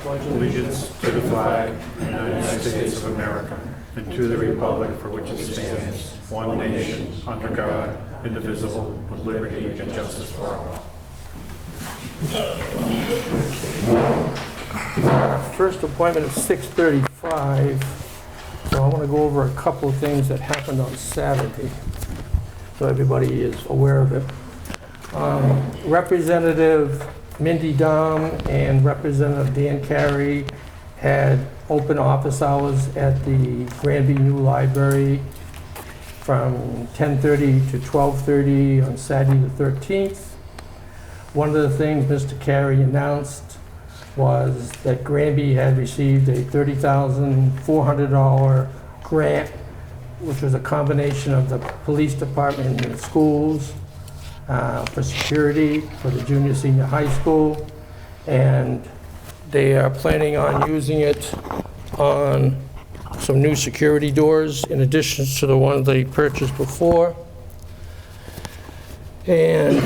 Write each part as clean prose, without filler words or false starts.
allegiance to the flag of the United States of America and to the republic for which it stands, one nation, under God, indivisible, with liberty and justice for all. First appointment is 6:35, so I want to go over a couple of things that happened on Saturday, so everybody is aware of it. Representative Mindy Dahm and Representative Dan Carey had open office hours at the Granby New Library from 10:30 to 12:30 on Saturday the 13th. One of the things Mr. Carey announced was that Granby had received a $30,400 grant, which was a combination of the police department and the schools for security for the junior senior high school, and they are planning on using it on some new security doors in addition to the ones they purchased before. And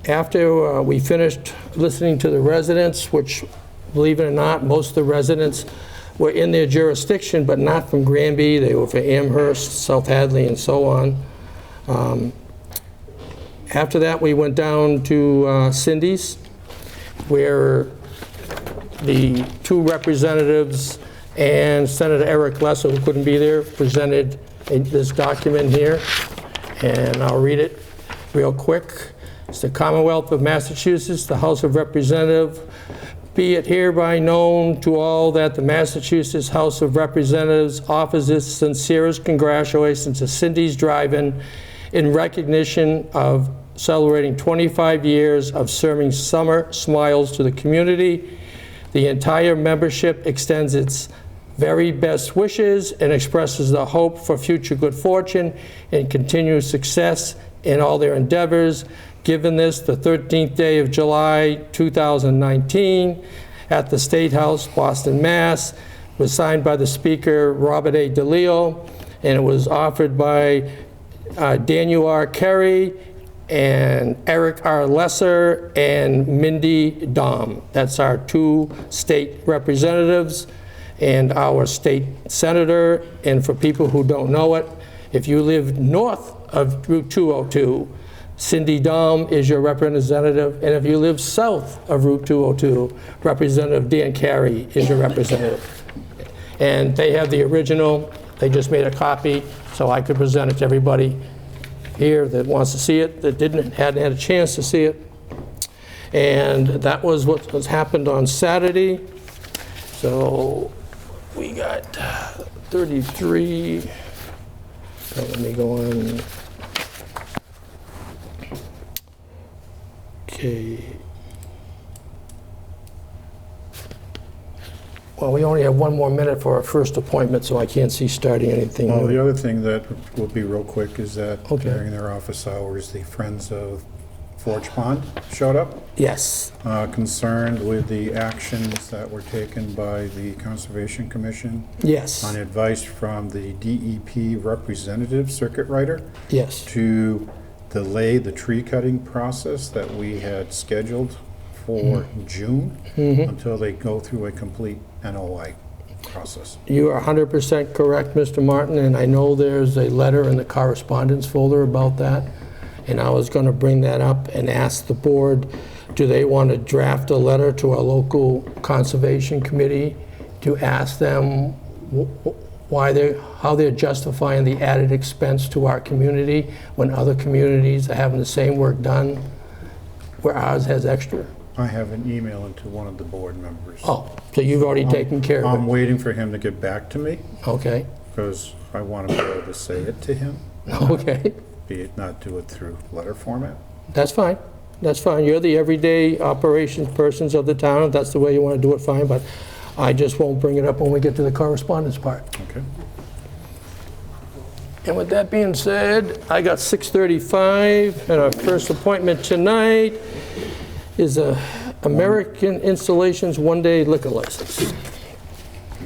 after we finished listening to the residents, which, believe it or not, most of the residents were in their jurisdiction, but not from Granby. They were from Amherst, South Hadley, and so on. After that, we went down to Cindy's, where the two representatives and Senator Eric Lesser, who couldn't be there, presented this document here, and I'll read it real quick. It's the Commonwealth of Massachusetts, the House of Representatives. Be it hereby known to all that the Massachusetts House of Representatives offers its sincerest congratulations to Cindy's Drive-In in recognition of celebrating 25 years of serving summer smiles to the community. The entire membership extends its very best wishes and expresses the hope for future good fortune and continued success in all their endeavors. Given this, the 13th day of July 2019 at the State House, Boston, Mass. Was signed by the Speaker, Robert A. DeLeo, and it was offered by Daniel R. Carey and Eric R. Lesser and Mindy Dahm. That's our two state representatives and our state senator. And for people who don't know it, if you live north of Route 202, Cindy Dahm is your representative, and if you live south of Route 202, Representative Dan Carey is your representative. And they have the original. They just made a copy, so I could present it to everybody here that wants to see it, that hadn't had a chance to see it. And that was what has happened on Saturday. So we got 33. So let me go on. Okay. Well, we only have one more minute for our first appointment, so I can't see starting anything. Well, new. the other thing that will be real quick is that Okay. during their office hours, the Friends of Forge Pond showed up, Yes. concerned with the actions that were taken by the Conservation Commission Yes. on advice from the DEP representative circuit rider Yes. to delay the tree cutting process that we had scheduled for June until they go through a complete NOI process. You are 100% correct, Mr. Martin, and I know there's a letter in the correspondence folder about that, and I was going to bring that up and ask the board, do they want to draft a letter to our local conservation committee to ask them how they're justifying the added expense to our community when other communities are having the same work done where ours has extra? I have an email into one of the board members. Oh, so you've already taken care of I'm it? waiting for him to get back to me Okay. because I want to be able to say it to him, Okay. be it not do it through letter format. That's fine. That's fine. You're the everyday operations persons of the town. If that's the way you want to do it, fine, but I just won't bring it up when we get to the correspondence part. Okay. And with that being said, I got 6:35, and our first appointment tonight is a American Installations one-day liquor license. You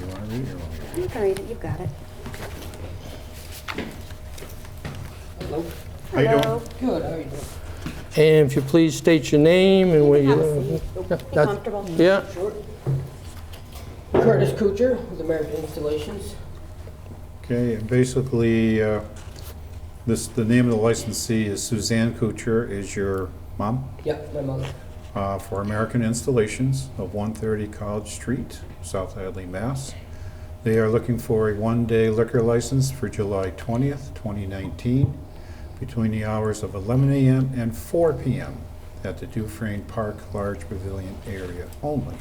want to read it? You can read it, you've got it. How you doing? Hello. Good, how are you doing? And if you please state your name and where you live. Yeah, Comfortable. yeah, Sure. Curtis Kuchar with American Installations. Okay, and basically, the name of the licensee is Suzanne Kuchar, is your mom, Yep, my mother. for American Installations of 130 College Street, South Hadley, Mass. They are looking for a one-day liquor license for July 20th, 2019, between the hours of 11 a.m. and 4 p.m. at the Dufresne Park Large Pavilion area only.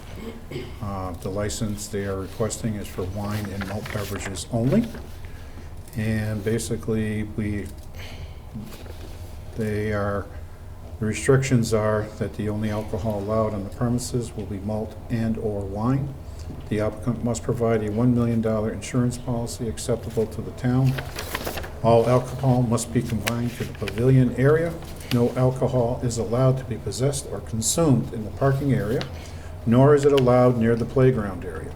The license they are requesting is for wine and malt beverages only. And basically, the restrictions are that the only alcohol allowed on the premises will be malt and/or wine. The applicant must provide a $1 million insurance policy acceptable to the town. All alcohol must be confined to the pavilion area. No alcohol is allowed to be possessed or consumed in the parking area, nor is it allowed near the playground area.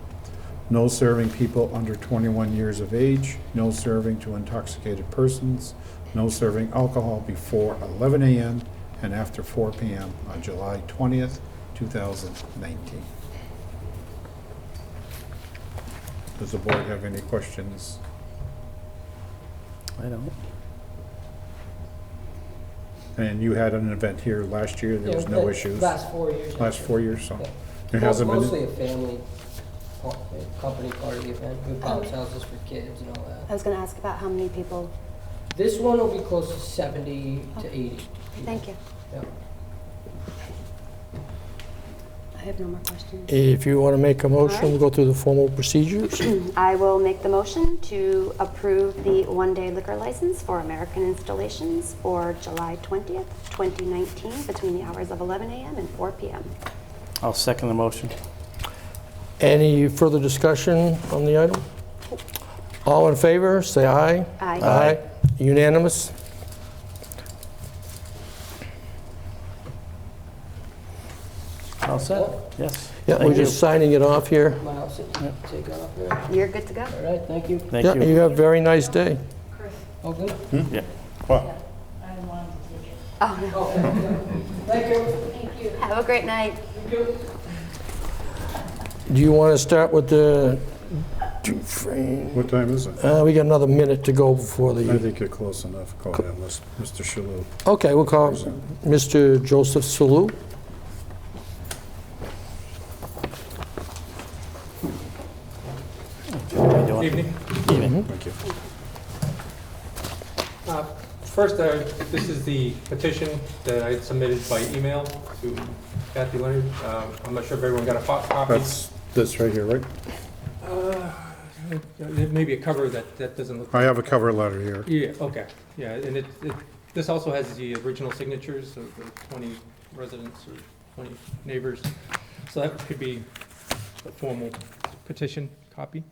No serving people under 21 years of age, no serving to intoxicated persons, no serving alcohol before 11 a.m. and after 4 p.m. on July 20th, 2019. Does the board have any questions? I don't. And you had an event here last year, there was no issues? Last 4 years. Last 4 years, so Yeah. there hasn't been? Mostly a family company party event. We bounce houses for kids and all I that. was going to ask about how many people. This one will be close to 70 to 80. Thank you. Yeah. I have no more questions. if you want to make a motion, All right. we'll go through the formal procedures. I will make the motion to approve the one-day liquor license for American Installations for July 20th, 2019, between the hours of 11 a.m. and 4 p.m. I'll second the motion. Any further discussion on the item? All in favor, say aye. Aye. Aye. Unanimous? All set? Yes. Yeah, we're Thank you. just signing it off here. My house, take off there. You're good to go. All right, thank you. Thank Yeah, you. you have a very nice day. Oh, good. Yeah. Well, Oh, no. Oh, thank you. Have a great night. Do you want to start with the Dufresne? what time is it? We got another minute to go before I the, think you're close enough. Go ahead, Mr. Shalhoub. okay, we'll call Mr. Joseph Salou. How you doing? Evening. Evening. Thank you. First, this is the petition that I submitted by email to Kathy Leonard. I'm not sure if everyone got a copy. That's this right here, right? There may be a cover that doesn't look. I have a cover letter here. Yeah, okay, yeah, and this also has the original signatures of the 20 residents or 20 neighbors. So that could be a formal petition copy.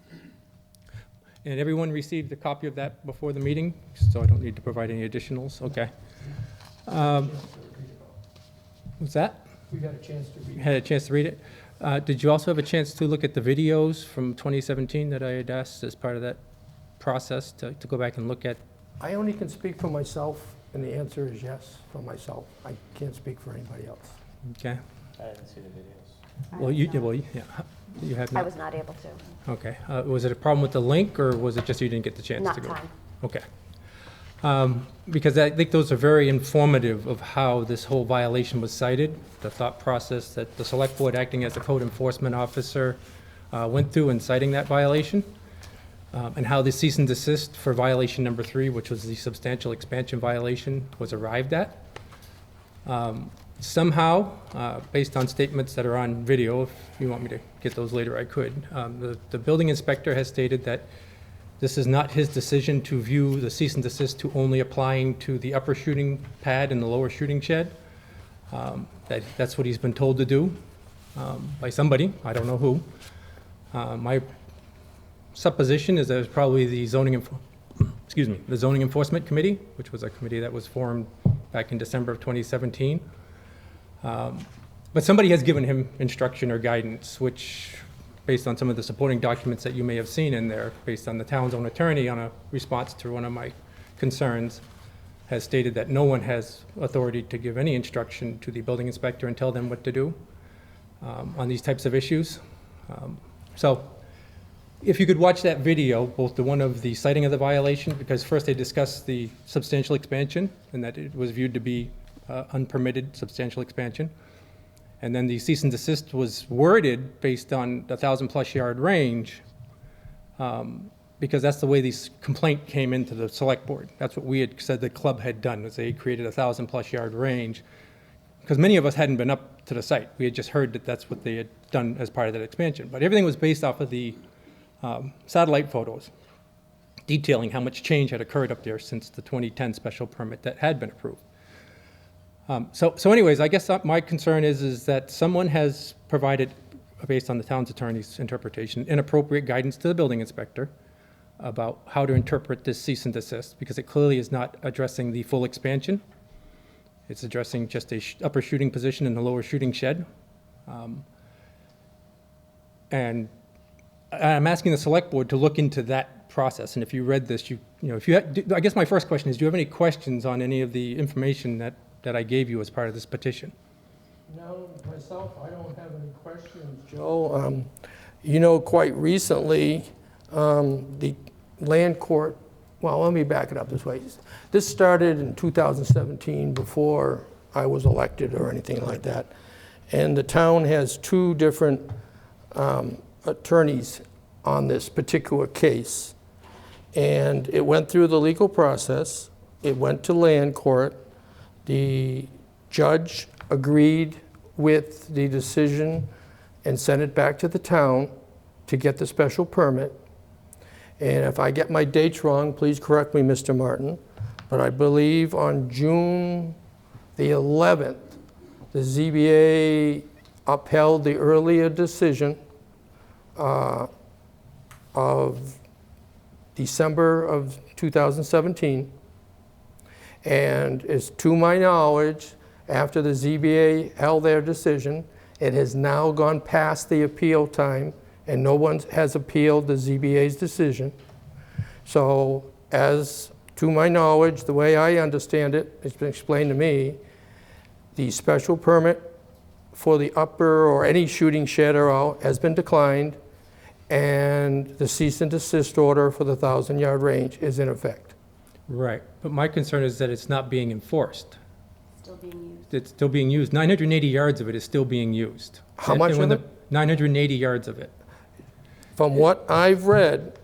And everyone received a copy of that before the meeting, so I don't need to provide any additionals, okay. What's that? We got a chance to read. Had a chance to read it? Did you also have a chance to look at the videos from 2017 that I had asked as part of that process to go back and look at? I only can speak for myself, and the answer is yes, for myself. I can't speak for anybody else. Okay. I didn't see the videos. Well, you have I not? was not able to. Okay. Was it a problem with the link, or was it just you didn't get the chance Not to go? time. Okay. Because I think those are very informative of how this whole violation was cited, the thought process that the select board, acting as a code enforcement officer, went through in citing that violation, and how the cease and desist for violation number 3, which was the substantial expansion violation, was arrived at. Somehow, based on statements that are on video, if you want me to get those later, I could, the building inspector has stated that this is not his decision to view the cease and desist to only applying to the upper shooting pad and the lower shooting shed. That's what he's been told to do by somebody, I don't know who. My supposition is that it's probably the zoning enforcement committee, which was a committee that was formed back in December of 2017. But somebody has given him instruction or guidance, which, based on some of the supporting documents that you may have seen in there, based on the town's own attorney on a response to one of my concerns, has stated that no one has authority to give any instruction to the building inspector and tell them what to do on these types of issues. So if you could watch that video, both the one of the citing of the violation, because first they discussed the substantial expansion and that it was viewed to be unpermitted substantial expansion. And then the cease and desist was worded based on the 1,000+ yard range, because that's the way this complaint came into the select board. That's what we had said the club had done, was they created a 1,000+ yard range, because many of us hadn't been up to the site. We had just heard that that's what they had done as part of that expansion. But everything was based off of the satellite photos detailing how much change had occurred up there since the 2010 special permit that had been approved. So anyways, I guess my concern is that someone has provided, based on the town's attorney's interpretation, inappropriate guidance to the building inspector about how to interpret this cease and desist, because it clearly is not addressing the full expansion. It's addressing just a upper shooting position in the lower shooting shed. And I'm asking the select board to look into that process. And if you read this, I guess my first question is, do you have any questions on any of the information that I gave you as part of this petition? No, myself, I don't have any questions, Joe. Quite recently, the land court, well, let me back it up this way. This started in 2017 before I was elected or anything like that. And the town has two different attorneys on this particular case. And it went through the legal process. It went to land court. The judge agreed with the decision and sent it back to the town to get the special permit. And if I get my dates wrong, please correct me, Mr. Martin, but I believe on June the 11th, the ZBA upheld the earlier decision of December of 2017. And as to my knowledge, after the ZBA held their decision, it has now gone past the appeal time, and no one has appealed the ZBA's decision. So, as to my knowledge, the way I understand it, it's been explained to me, the special permit for the upper or any shooting shed or all has been declined, and the cease and desist order for the 1,000-yard range is in effect. Right, but my concern is that it's not being enforced. Still being used. It's still being used. 980 yards of it is still being used. How much of it? 980 yards of it. From what I've read,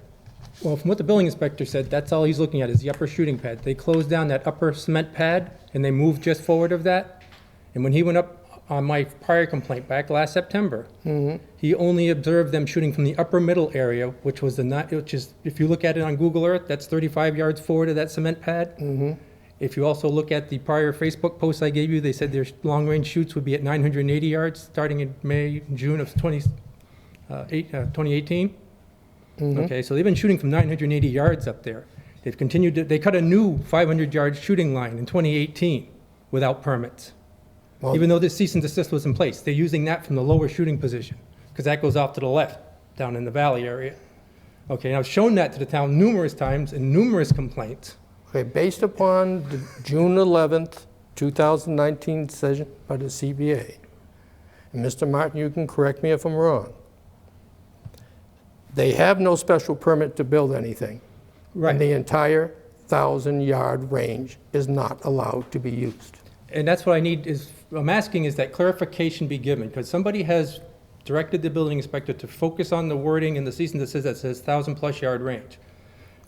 Well, from what the building inspector said, that's all he's looking at is the upper shooting pad. They closed down that upper cement pad, and they moved just forward of that. And when he went up on my prior complaint back last September, he only observed them shooting from the upper middle area, which is, if you look at it on Google Earth, that's 35 yards forward of that cement pad. If you also look at the prior Facebook posts I gave you, they said their long-range shoots would be at 980 yards starting in June of 2018. Okay, so they've been shooting from 980 yards up there. They've continued to, they cut a new 500-yard shooting line in 2018 without permits. Well, Even though this cease and desist was in place, they're using that from the lower shooting position, because that goes off to the left, down in the valley area. Okay, and I've shown that to the town numerous times in numerous complaints. okay, based upon the June 11th, 2019 decision by the CBA, and Mr. Martin, you can correct me if I'm wrong, they have no special permit to build anything. And the entire 1,000-yard range is not allowed to be used. And that's what I need is, I'm asking is that clarification be given, because somebody has directed the building inspector to focus on the wording in the cease and desist that says 1,000+ yard range.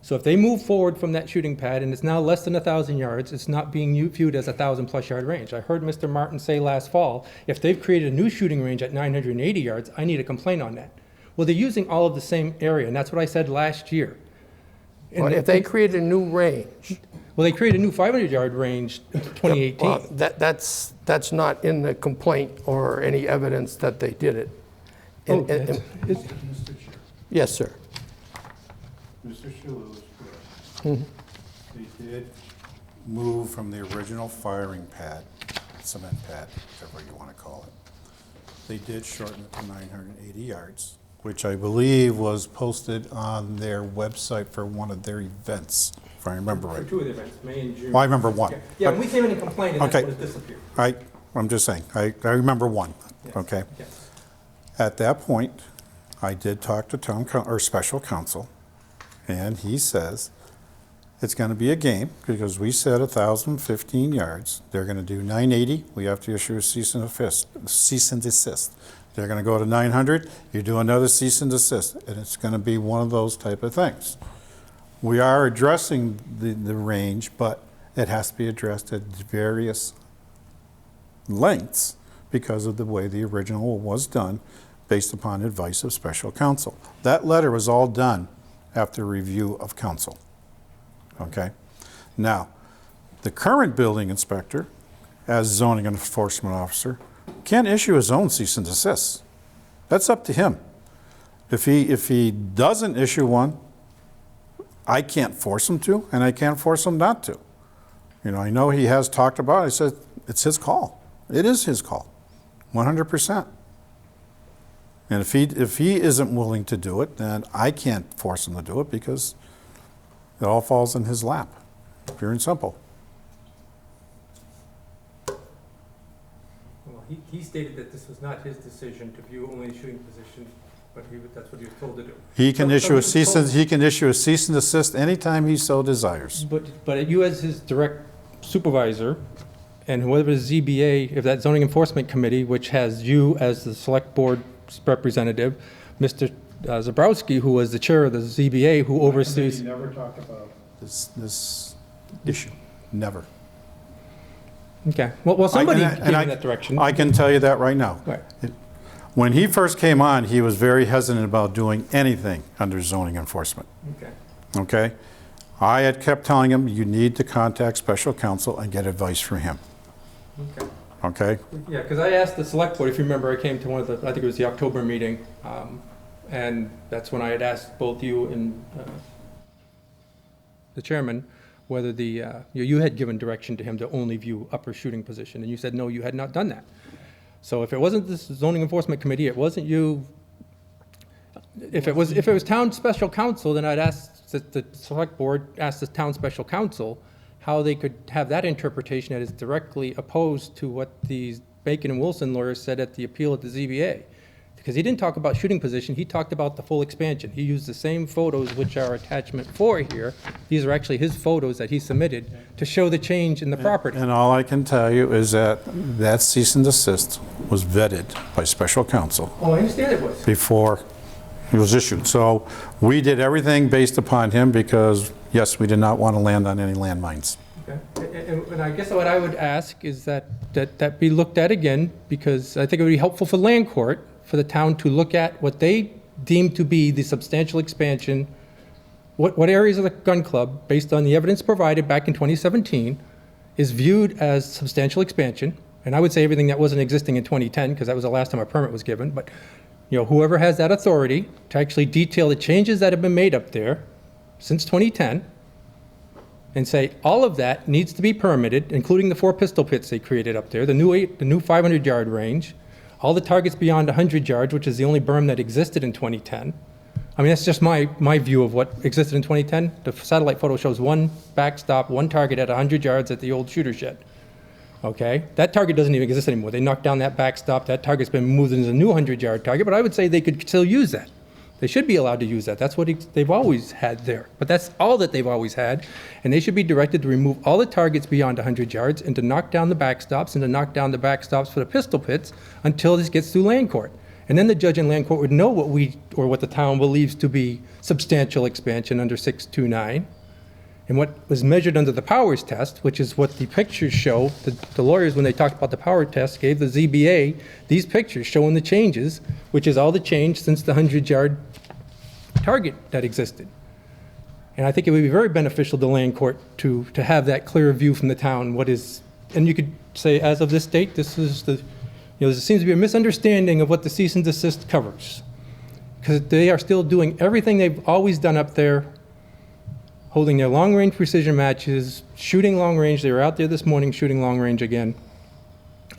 So if they move forward from that shooting pad and it's now less than 1,000 yards, it's not being viewed as a 1,000+ yard range. I heard Mr. Martin say last fall, if they've created a new shooting range at 980 yards, I need a complaint on that. Well, they're using all of the same area, and that's what I said last year. And But if they create a new range, well, they created a new 500-yard range in 2018. well, that's not in the complaint or any evidence that they did it. Oh, And- it's- Mr. Chair, Yes, sir. Mr. Shalhoub is correct. They did move from the original firing pad, cement pad, whatever you want to call it. They did shorten it to 980 yards, which I believe was posted on their website for one of their events, if I remember For right. two of the events, May and June. Well, I remember one. Yeah, when we came in and complained, and that's Okay. when it disappeared. I'm just saying, I remember one, Yes, okay? yes. At that point, I did talk to or special counsel, and he says it's gonna be a game, because we said 1,015 yards. They're gonna do 980, we have to issue a cease and desist. They're gonna go to 900, you do another cease and desist, and it's gonna be one of those type of things. We are addressing the range, but it has to be addressed at various lengths because of the way the original was done based upon advice of special counsel. That letter was all done after review of council. Okay? Now, the current building inspector, as zoning enforcement officer, can issue his own cease and desist. That's up to him. If he doesn't issue one, I can't force him to, and I can't force him not to. You know, I know he has talked about it. I said, it's his call. It is his call, 100%. And if he isn't willing to do it, then I can't force him to do it because it all falls in his lap, pure and simple. Well, he stated that this was not his decision to view only the shooting position, but that's what he was told to do. He can So issue a he was told- he can issue a cease and desist anytime he so desires. But you as his direct supervisor, and whoever the ZBA, if that zoning enforcement committee, which has you as the select board representative, Mr. Zabrowski, who was the chair of the ZBA, who oversees. Never talked about this issue, never. Okay, well, somebody And gave me I- that direction. I can tell you that right now. Right. When he first came on, he was very hesitant about doing anything under zoning enforcement, Okay. okay? I had kept telling him, you need to contact special counsel and get advice from him, Okay. okay? Yeah, because I asked the select board, if you remember, I came to one of the, I think it was the October meeting, and that's when I had asked both you and the chairman whether you had given direction to him to only view upper shooting position, and you said, no, you had not done that. So if it wasn't this zoning enforcement committee, it wasn't you, if it was town special counsel, then I'd ask that the select board ask the town special counsel how they could have that interpretation that is directly opposed to what the Bacon and Wilson lawyers said at the appeal at the ZBA. Because he didn't talk about shooting position, he talked about the full expansion. He used the same photos which are attachment 4 here. These are actually his photos that he submitted to show the change in the property. And all I can tell you is that that cease and desist was vetted by special counsel Oh, I understand it was. before it was issued. So we did everything based upon him because, yes, we did not want to land on any landmines. Okay. And I guess what I would ask is that be looked at again, because I think it would be helpful for land court, for the town to look at what they deem to be the substantial expansion, what areas of the gun club, based on the evidence provided back in 2017, is viewed as substantial expansion. And I would say everything that wasn't existing in 2010, because that was the last time a permit was given. But whoever has that authority to actually detail the changes that have been made up there since 2010, and say all of that needs to be permitted, including the 4 pistol pits they created up there, the new 500-yard range, all the targets beyond 100 yards, which is the only berm that existed in 2010. I mean, that's just my view of what existed in 2010. The satellite photo shows one backstop, one target at 100 yards at the old shooter shed. Okay? That target doesn't even exist anymore. They knocked down that backstop. That target's been moved into a new 100-yard target, but I would say they could still use that. They should be allowed to use that. That's what they've always had there. But that's all that they've always had. And they should be directed to remove all the targets beyond 100 yards and to knock down the backstops and to knock down the backstops for the pistol pits until this gets through land court. And then the judge in land court would know what the town believes to be substantial expansion under 629. And what was measured under the powers test, which is what the pictures show, the lawyers, when they talked about the power test, gave the ZBA these pictures showing the changes, which is all the change since the 100-yard target that existed. And I think it would be very beneficial to land court to have that clear view from the town, and you could say, as of this date, this is there seems to be a misunderstanding of what the cease and desist covers. Because they are still doing everything they've always done up there, holding their long-range precision matches, shooting long-range. They were out there this morning shooting long-range again.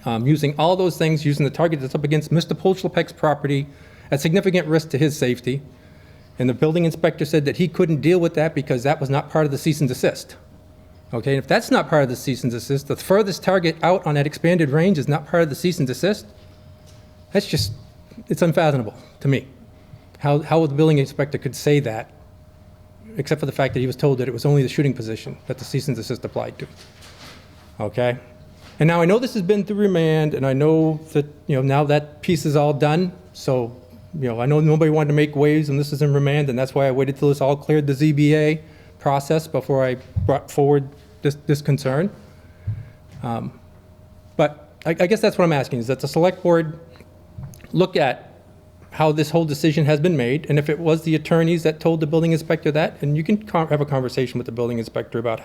Using all those things, using the target that's up against Mr. Polchlepek's property at significant risk to his safety. And the building inspector said that he couldn't deal with that because that was not part of the cease and desist. Okay, and if that's not part of the cease and desist, the furthest target out on that expanded range is not part of the cease and desist, that's just, it's unfathomable to me. How the building inspector could say that, except for the fact that he was told that it was only the shooting position that the cease and desist applied to. Okay? And now I know this has been through remand, and I know that, now that piece is all done, so, I know nobody wanted to make waves, and this is in remand, and that's why I waited till this all cleared the ZBA process before I brought forward this concern. But I guess that's what I'm asking, is that the select board look at how this whole decision has been made, and if it was the attorneys that told the building inspector that, and you can have a conversation with the building inspector about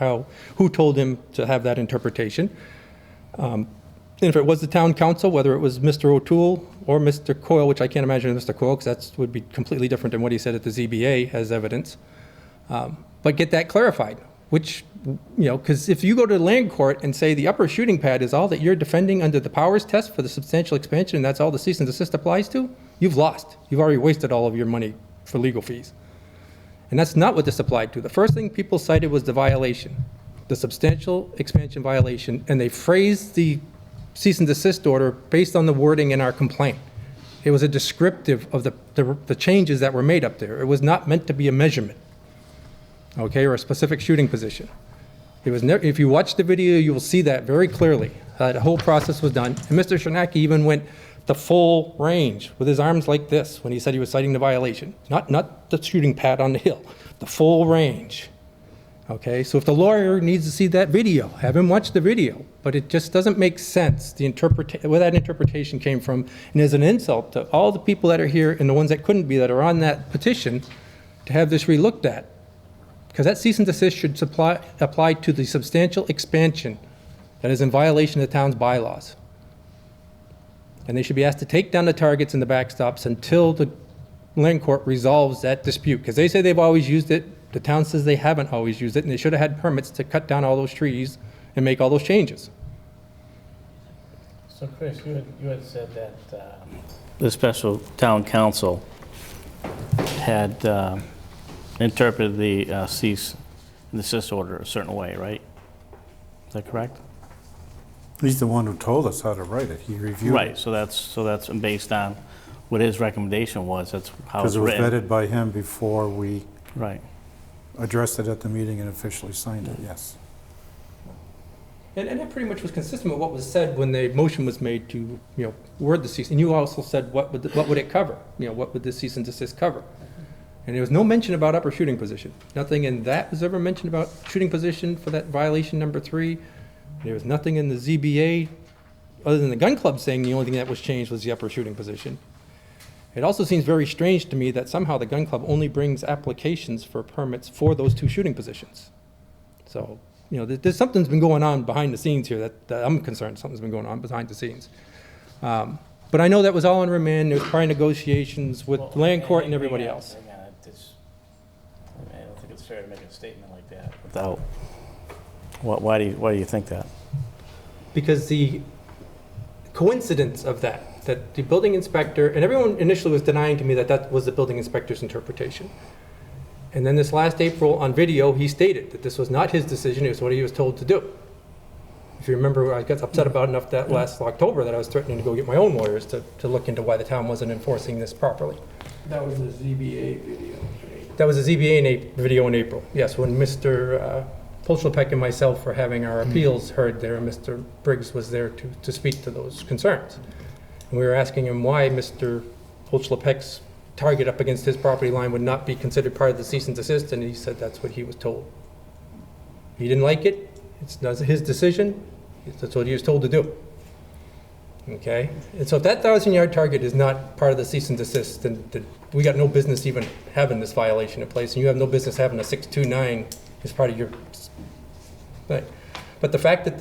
who told him to have that interpretation. And if it was the town council, whether it was Mr. O'Toole or Mr. Coyle, which I can't imagine Mr. Coyle, because that would be completely different than what he said at the ZBA as evidence. But get that clarified, which, because if you go to land court and say the upper shooting pad is all that you're defending under the powers test for the substantial expansion, and that's all the cease and desist applies to, you've lost. You've already wasted all of your money for legal fees. And that's not what this applied to. The first thing people cited was the violation, the substantial expansion violation, and they phrased the cease and desist order based on the wording in our complaint. It was a descriptive of the changes that were made up there. It was not meant to be a measurement, okay, or a specific shooting position. It was if you watch the video, you will see that very clearly. The whole process was done. And Mr. Sharnacki even went the full range with his arms like this when he said he was citing the violation. Not the shooting pad on the hill, the full range. Okay, so if the lawyer needs to see that video, have him watch the video. But it just doesn't make sense, where that interpretation came from, and is an insult to all the people that are here and the ones that couldn't be, that are on that petition, to have this relooked at. Because that cease and desist should apply to the substantial expansion that is in violation of the town's bylaws. And they should be asked to take down the targets and the backstops until the land court resolves that dispute. Because they say they've always used it. The town says they haven't always used it, and they should have had permits to cut down all those trees and make all those changes. So Chris, you had said that the special town council had interpreted the cease and desist order a certain way, right? Is that correct? He's the one who told us how to write it. He reviewed it. Right, so that's based on what his recommendation was. That's how it's Because it was written. vetted by him before we Right. addressed it at the meeting and officially signed it, yes. And that pretty much was consistent with what was said when the motion was made to, word the cease. And you also said, what would it cover? What would the cease and desist cover? And there was no mention about upper shooting position. Nothing in that was ever mentioned about shooting position for that violation number 3. There was nothing in the ZBA, other than the gun club saying the only thing that was changed was the upper shooting position. It also seems very strange to me that somehow the gun club only brings applications for permits for those 2 shooting positions. So, there's something's been going on behind the scenes here that I'm concerned something's been going on behind the scenes. But I know that was all in remand. There was prior negotiations with land court and everybody else. I don't think it's fair to make a statement like that without. Why do you think that? Because the coincidence of that the building inspector, and everyone initially was denying to me that was the building inspector's interpretation. And then this last April on video, he stated that this was not his decision, it was what he was told to do. If you remember, I got upset about enough that last October that I was threatening to go get my own lawyers to look into why the town wasn't enforcing this properly. That was the ZBA video. That was a ZBA video in April. Yes, when Mr. Polchlapek and myself were having our appeals heard there, and Mr. Briggs was there to speak to those concerns. And we were asking him why Mr. Polchlapek's target up against his property line would not be considered part of the cease and desist, and he said that's what he was told. He didn't like it. It's not his decision. That's what he was told to do. Okay? And so if that 1,000-yard target is not part of the cease and desist, then we got no business even having this violation in place, and you have no business having a 629 as part of your... Right. But the fact that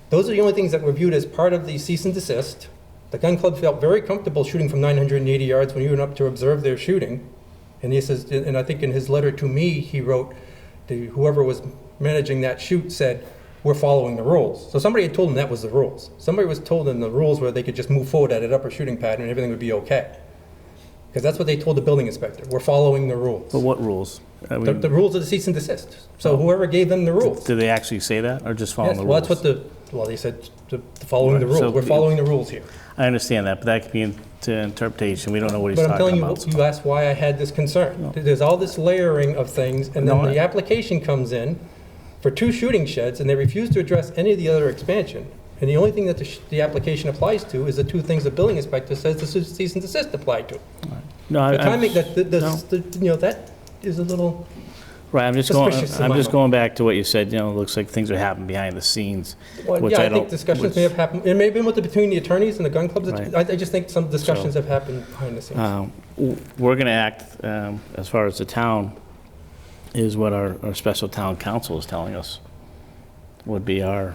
those are the only things that were viewed as part of the cease and desist. The gun club felt very comfortable shooting from 980 yards when you went up to observe their shooting. And he says, and I think in his letter to me, he wrote, whoever was managing that shoot said, we're following the rules. So somebody had told him that was the rules. Somebody was told them the rules where they could just move forward at an upper shooting pattern and everything would be okay. Because that's what they told the building inspector. We're following the rules. But what rules? I The mean, rules of the cease and desist. So whoever gave them the rules. did they actually say that, or just following Yes, the well, rules? that's what well, they said, following the Right, so- rules. We're following the rules here. I understand that, but that could be into interpretation. We don't know what he's But I'm telling talking you, about. you asked why I had this concern. There's all this layering of things, and No, then the I- application comes in for 2 shooting sheds, and they refuse to address any of the other expansion. And the only thing that the application applies to is the 2 things the building inspector says the cease and desist applied to. No, The timing, that, no. that is a little, Right, I'm just suspicious in I'm my just mind. going back to what you said, it looks like things are happening behind the scenes, well, which yeah, I I don't... think discussions which, may have happened. It may have been between the attorneys and the gun clubs. Right. I just think some discussions have happened behind the scenes. We're going to act, as far as the town, is what our special town council is telling us would be our,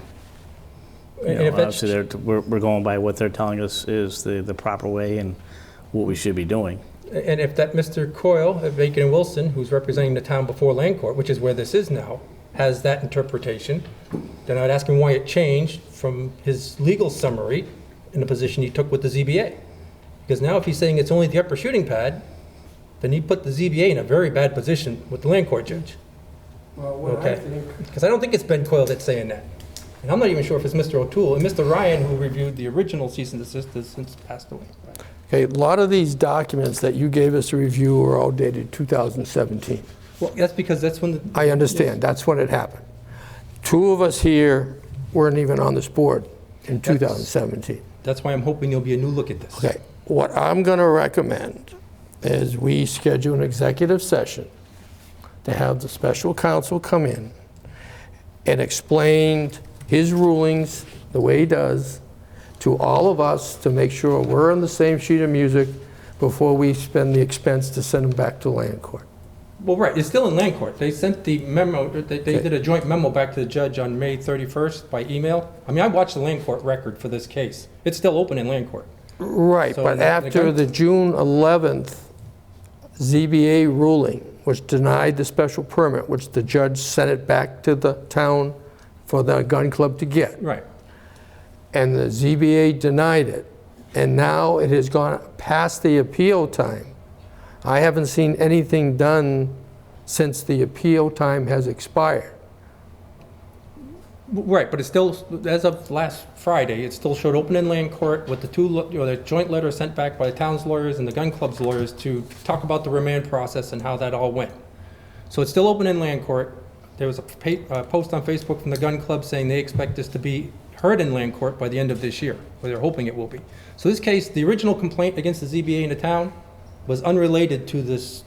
And if that's- obviously, we're going by what they're telling us is the proper way and what we should be doing. And if that Mr. Coyle at Bacon and Wilson, who's representing the town before land court, which is where this is now, has that interpretation, then I'd ask him why it changed from his legal summary in the position he took with the ZBA. Because now if he's saying it's only the upper shooting pad, then he put the ZBA in a very bad position with the land court judge. Well, what I Okay. think, Because I don't think it's Ben Coyle that's saying that. And I'm not even sure if it's Mr. O'Toole. And Mr. Ryan, who reviewed the original cease and desist, has since passed away. okay, a lot of these documents that you gave us to review are all dated 2017. Well, that's because that's when the... I understand, that's when it happened. 2 of us here weren't even on this board in 2017. That's why I'm hoping there'll be a new look at this. Okay, what I'm going to recommend is we schedule an executive session to have the special counsel come in and explain his rulings the way he does to all of us to make sure we're on the same sheet of music before we spend the expense to send him back to land court. Well, right, it's still in land court. They sent the memo, they did a joint memo back to the judge on May 31st by email. I mean, I watched the land court record for this case. It's still open in land court. Right, So but the after gun- the June 11th ZBA ruling, which denied the special permit, which the judge sent it back to the town for the gun club to get, Right. and the ZBA denied it, and now it has gone past the appeal time. I haven't seen anything done since the appeal time has expired. Right, but it's still, as of last Friday, it still showed open in land court with the the joint letter sent back by the town's lawyers and the gun club's lawyers to talk about the remand process and how that all went. So it's still open in land court. There was a post on Facebook from the gun club saying they expect this to be heard in land court by the end of this year, or they're hoping it will be. So this case, the original complaint against the ZBA in the town was unrelated to this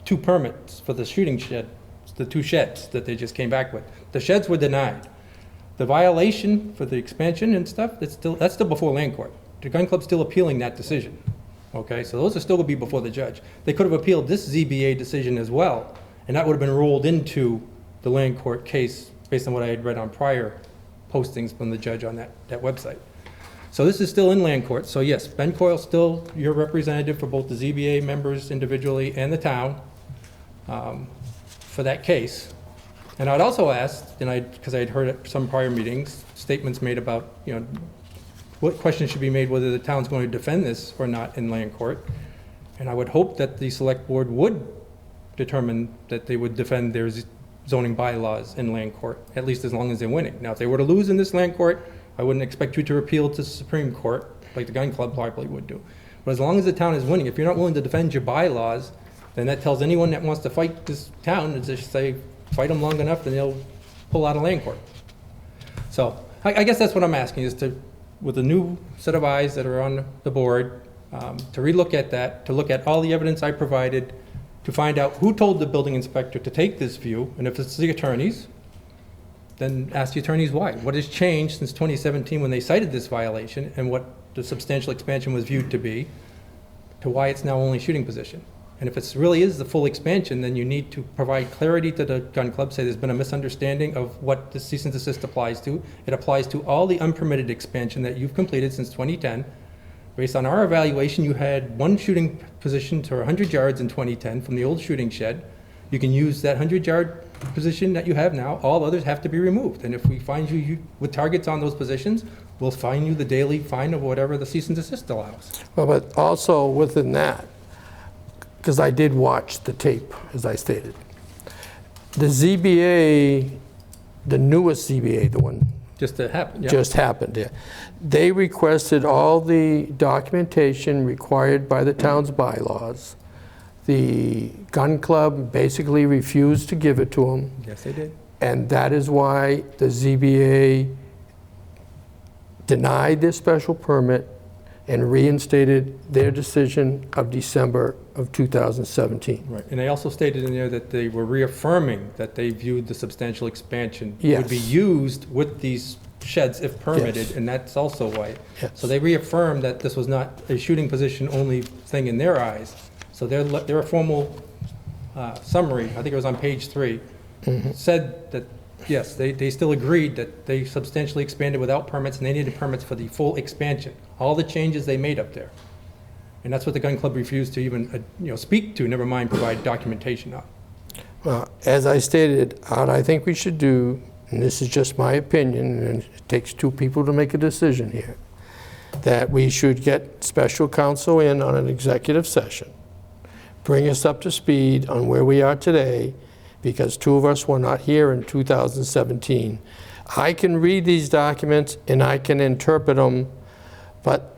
2 permits for the shooting shed, the 2 sheds that they just came back with. The sheds were denied. The violation for the expansion and stuff, that's still before land court. The gun club's still appealing that decision. Okay, so those are still gonna be before the judge. They could have appealed this ZBA decision as well, and that would have been rolled into the land court case based on what I had read on prior postings from the judge on that website. So this is still in land court. So yes, Ben Coyle's still your representative for both the ZBA members individually and the town for that case. And I'd also asked, because I had heard at some prior meetings, statements made about, what questions should be made whether the town's going to defend this or not in land court. And I would hope that the select board would determine that they would defend their zoning bylaws in land court, at least as long as they're winning. Now, if they were to lose in this land court, I wouldn't expect you to appeal to the Supreme Court, like the gun club probably would do. But as long as the town is winning, if you're not willing to defend your bylaws, then that tells anyone that wants to fight this town, is just say, fight them long enough, then they'll pull out of land court. So I guess that's what I'm asking, is to, with a new set of eyes that are on the board, to relook at that, to look at all the evidence I provided, to find out who told the building inspector to take this view, and if it's the attorneys, then ask the attorneys why. What has changed since 2017 when they cited this violation, and what the substantial expansion was viewed to be, to why it's now only shooting position? And if it really is the full expansion, then you need to provide clarity to the gun club, say there's been a misunderstanding of what the cease and desist applies to. It applies to all the unpermitted expansion that you've completed since 2010. Based on our evaluation, you had 1 shooting position to 100 yards in 2010 from the old shooting shed. You can use that 100-yard position that you have now. All others have to be removed. And if we find you with targets on those positions, we'll fine you the daily fine of whatever the cease and desist allows. Well, but also within that, because I did watch the tape, as I stated. The ZBA, the newest ZBA, the one Just to happen, yeah. just happened, yeah. They requested all the documentation required by the town's bylaws. The gun club basically refused to give it to them, Yes, they did. and that is why the ZBA denied their special permit and reinstated their decision of December of 2017. Right, and they also stated in there that they were reaffirming that they viewed the substantial expansion would be Yes. used with these sheds if permitted, Yes. and that's also why. Yes. So they reaffirmed that this was not a shooting position only thing in their eyes. So their formal summary, I think it was on page 3, said that, yes, they still agreed that they substantially expanded without permits, and they needed permits for the full expansion, all the changes they made up there. And that's what the gun club refused to even, speak to, never mind provide documentation on. Well, as I stated, what I think we should do, and this is just my opinion, and it takes two people to make a decision here, that we should get special counsel in on an executive session, bring us up to speed on where we are today, because two of us were not here in 2017. I can read these documents and I can interpret them, but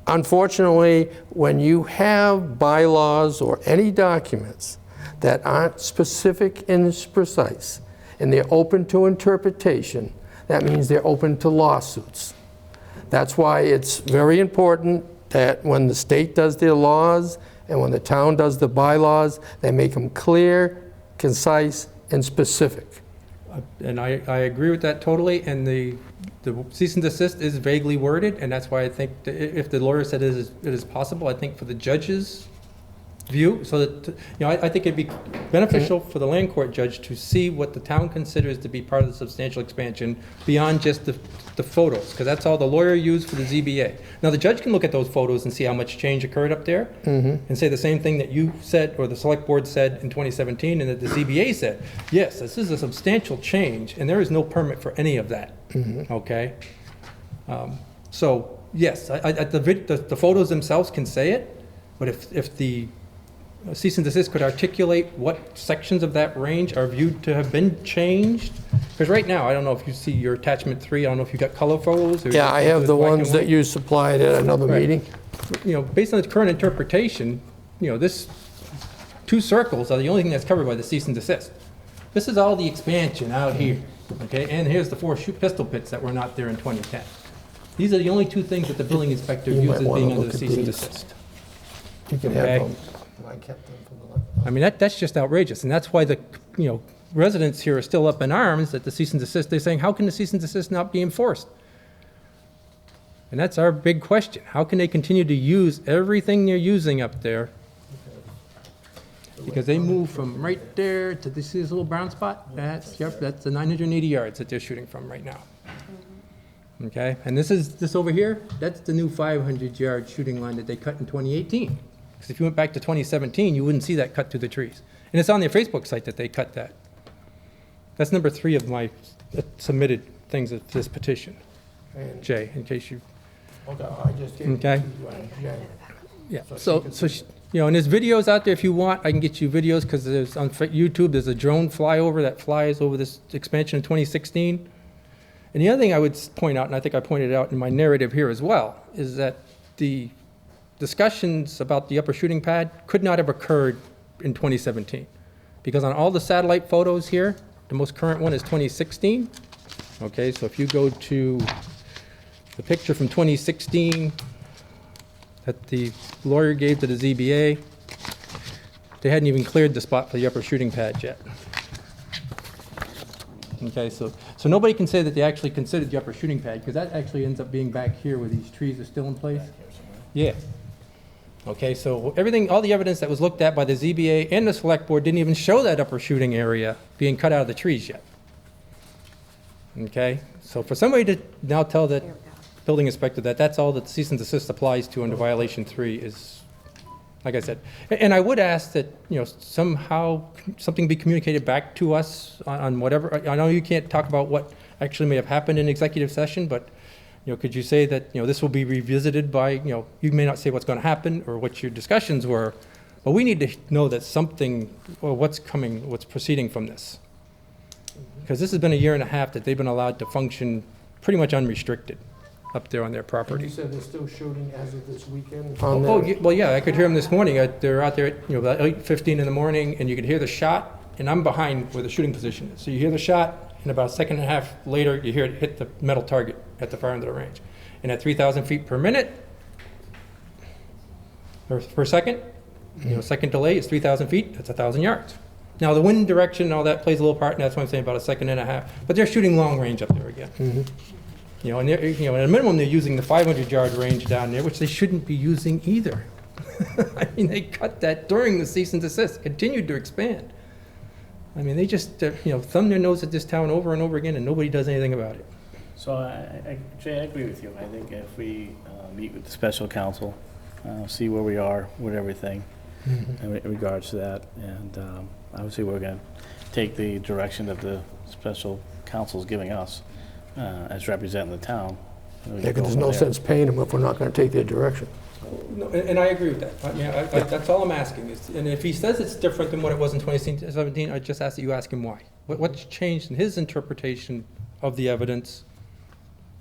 unfortunately, when you have bylaws or any documents that aren't specific and precise, and they're open to interpretation, that means they're open to lawsuits. That's why it's very important that when the state does their laws and when the town does the bylaws, they make them clear, concise, and specific. And I agree with that totally, and the cease and desist is vaguely worded, and that's why I think that if the lawyer said it is possible, I think for the judge's view, so that, I think it'd be beneficial for the land court judge to see what the town considers to be part of the substantial expansion beyond just the photos, because that's all the lawyer used for the ZBA. Now, the judge can look at those photos and see how much change occurred up there, and say the same thing that you said, or the select board said in 2017, and that the ZBA said, yes, this is a substantial change, and there is no permit for any of that, okay? So, yes, the photos themselves can say it, but if the cease and desist could articulate what sections of that range are viewed to have been changed. Because right now, I don't know if you see your attachment 3, I don't know if you got color photos. Or Yeah, I have the ones that you supplied at another Right. meeting. Based on the current interpretation, this 2 circles are the only thing that's covered by the cease and desist. This is all the expansion out here, okay? And here's the 4 pistol pits that were not there in 2010. These are the only 2 things that the building inspector You views might as wanna being under look the at cease and these. desist. You can Okay. have them. I kept them from the. I mean, that's just outrageous, and that's why the, residents here are still up in arms at the cease and desist. They're saying, how can the cease and desist not be enforced? And that's our big question. How can they continue to use everything they're using up there? Because they move from right there to this little brown spot. That's the 980 yards that they're shooting from right now. Okay, and this over here, that's the new 500-yard shooting line that they cut in 2018. Because if you went back to 2017, you wouldn't see that cut through the trees. And it's on their Facebook site that they cut that. That's number 3 of my submitted things of this petition, Jay, in case you, Okay, I just gave Okay. Jen. yeah. So and there's videos out there if you want. I can get you videos because there's on YouTube, there's a drone flyover that flies over this expansion in 2016. And the other thing I would point out, and I think I pointed out in my narrative here as well, is that the discussions about the upper shooting pad could not have occurred in 2017. Because on all the satellite photos here, the most current one is 2016. Okay, so if you go to the picture from 2016 that the lawyer gave to the ZBA, they hadn't even cleared the spot for the upper shooting pad yet. Okay, so nobody can say that they actually considered the upper shooting pad, because that actually ends up being back here where these trees are still in place. Yeah. Okay, so all the evidence that was looked at by the ZBA and the select board didn't even show that upper shooting area being cut out of the trees yet. Okay, so for somebody to now tell that building inspector that that's all that the cease and desist applies to under violation 3 is, like I said. And I would ask that, somehow something be communicated back to us on whatever. I know you can't talk about what actually may have happened in executive session, but, could you say that, this will be revisited by, you may not say what's going to happen or what your discussions were, But we need to know that something, or what's proceeding from this. Because this has been a year and a half that they've been allowed to function pretty much unrestricted up there on their And property. you said they're still shooting as of this weekend? Well, yeah, I could hear them this morning. They're out there at, about 8:15 in the morning, and you could hear the shot, and I'm behind where the shooting position is. So you hear the shot, and about a second and a half later, you hear it hit the metal target at the far end of the range. And at 3,000 feet per minute, or per second, second delay is 3,000 feet, that's 1,000 yards. Now, the wind direction and all that plays a little part, and that's why I'm saying about a second and a half. But they're shooting long range up there again. And they're, at a minimum, they're using the 500-yard range down there, which they shouldn't be using either. I mean, they cut that during the cease and desist, continued to expand. I mean, they just, thumb their nose at this town over and over again, and nobody does anything about it. So, Jay, I agree with you. I think if we meet with the special counsel, see where we are with everything in regards to that, and obviously we're going to take the direction that the special counsel is giving us as representing the town. Yeah, 'cause there's no sense paying them if we're not going to take their direction. No, and I agree with that. I mean, that's all I'm asking. And if he says it's different than what it was in 2017, I just ask that you ask him why. What's changed in his interpretation of the evidence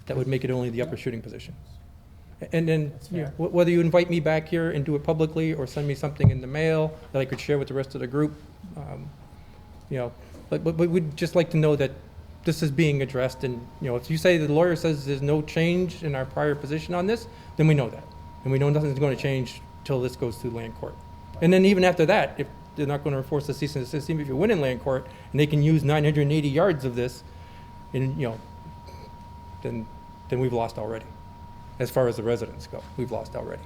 that would make it only the upper shooting position? And then, whether you invite me back here and do it publicly or send me something in the mail that I could share with the rest of the group, but we'd just like to know that this is being addressed. And, if you say the lawyer says there's no change in our prior position on this, then we know that. And we know nothing's going to change till this goes through land court. And then even after that, if they're not going to enforce the cease and desist, even if you win in land court, and they can use 980 yards of this, and, then we've lost already. As far as the residents go, we've lost already.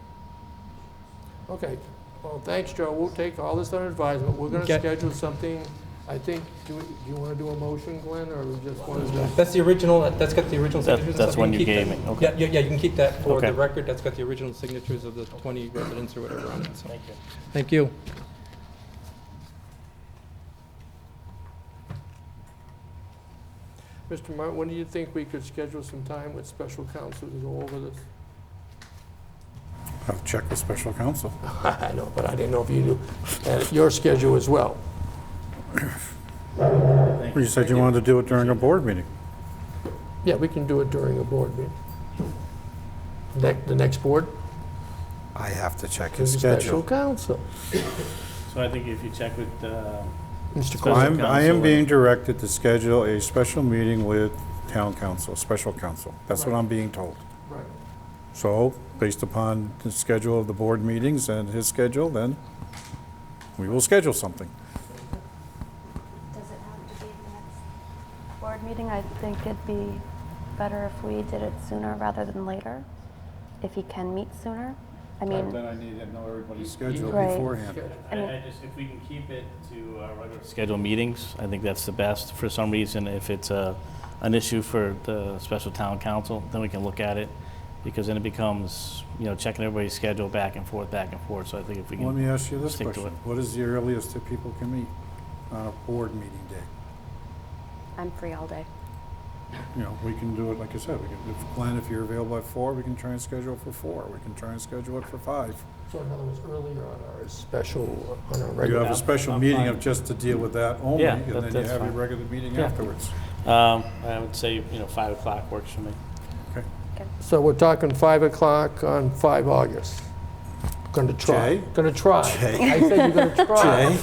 Okay, well, thanks, Joe. We'll take all this under advisement. We're going to Okay. schedule something, I think, do you want to do a motion, Glenn, or we just want to do? That's the original, that's got the original signatures. and That's stuff. one can you keep gave that. me, okay. Yeah, you can keep that for Okay. the record. That's got the original signatures of the 20 residents or whatever on it. So, Thank you. thank you. Mr. Martin, when do you think we could schedule some time with special counsel to go over this? I'll check with special counsel. I know, but I didn't know if you knew, and your schedule as well. You said you wanted to do it during a board meeting. Yeah, we can do it during a board meeting. The next board I have to check his is special schedule. counsel. So I think if you check with Mr. Special Coyle, I counsel am being directed to schedule a special meeting with town council, special council. That's what I'm being told. Right. So, based upon the schedule of the board meetings and his schedule, then we will schedule something. Does it have to be the next board meeting? I think it'd be better if we did it sooner rather than later, if he can meet sooner. I mean, Then I need to know everybody's schedule Right. beforehand. I mean- I just, if we can keep it to regular scheduled meetings, I think that's the best. For some reason, if it's an issue for the special town council, then we can look at it, because then it becomes, checking everybody's schedule back and forth. So I think if we Let can, me ask you this stick to question. it. What is the earliest that people can meet on a board meeting day? I'm free all day. We can do it, like I said, Glenn, if you're available at 4, we can try and schedule it for 4. We can try and schedule it for 5. So in other words, earlier on our special, on our You regular. have a special I'm meeting fine. of just to deal with that only, Yeah, and then you that's have your fine. regular meeting Yeah. afterwards. I would say, 5 o'clock works for me. So we're talking 5 o'clock on 5 August. Going to try. Jay? Going to try. Jay? I said you're going to try. Jay?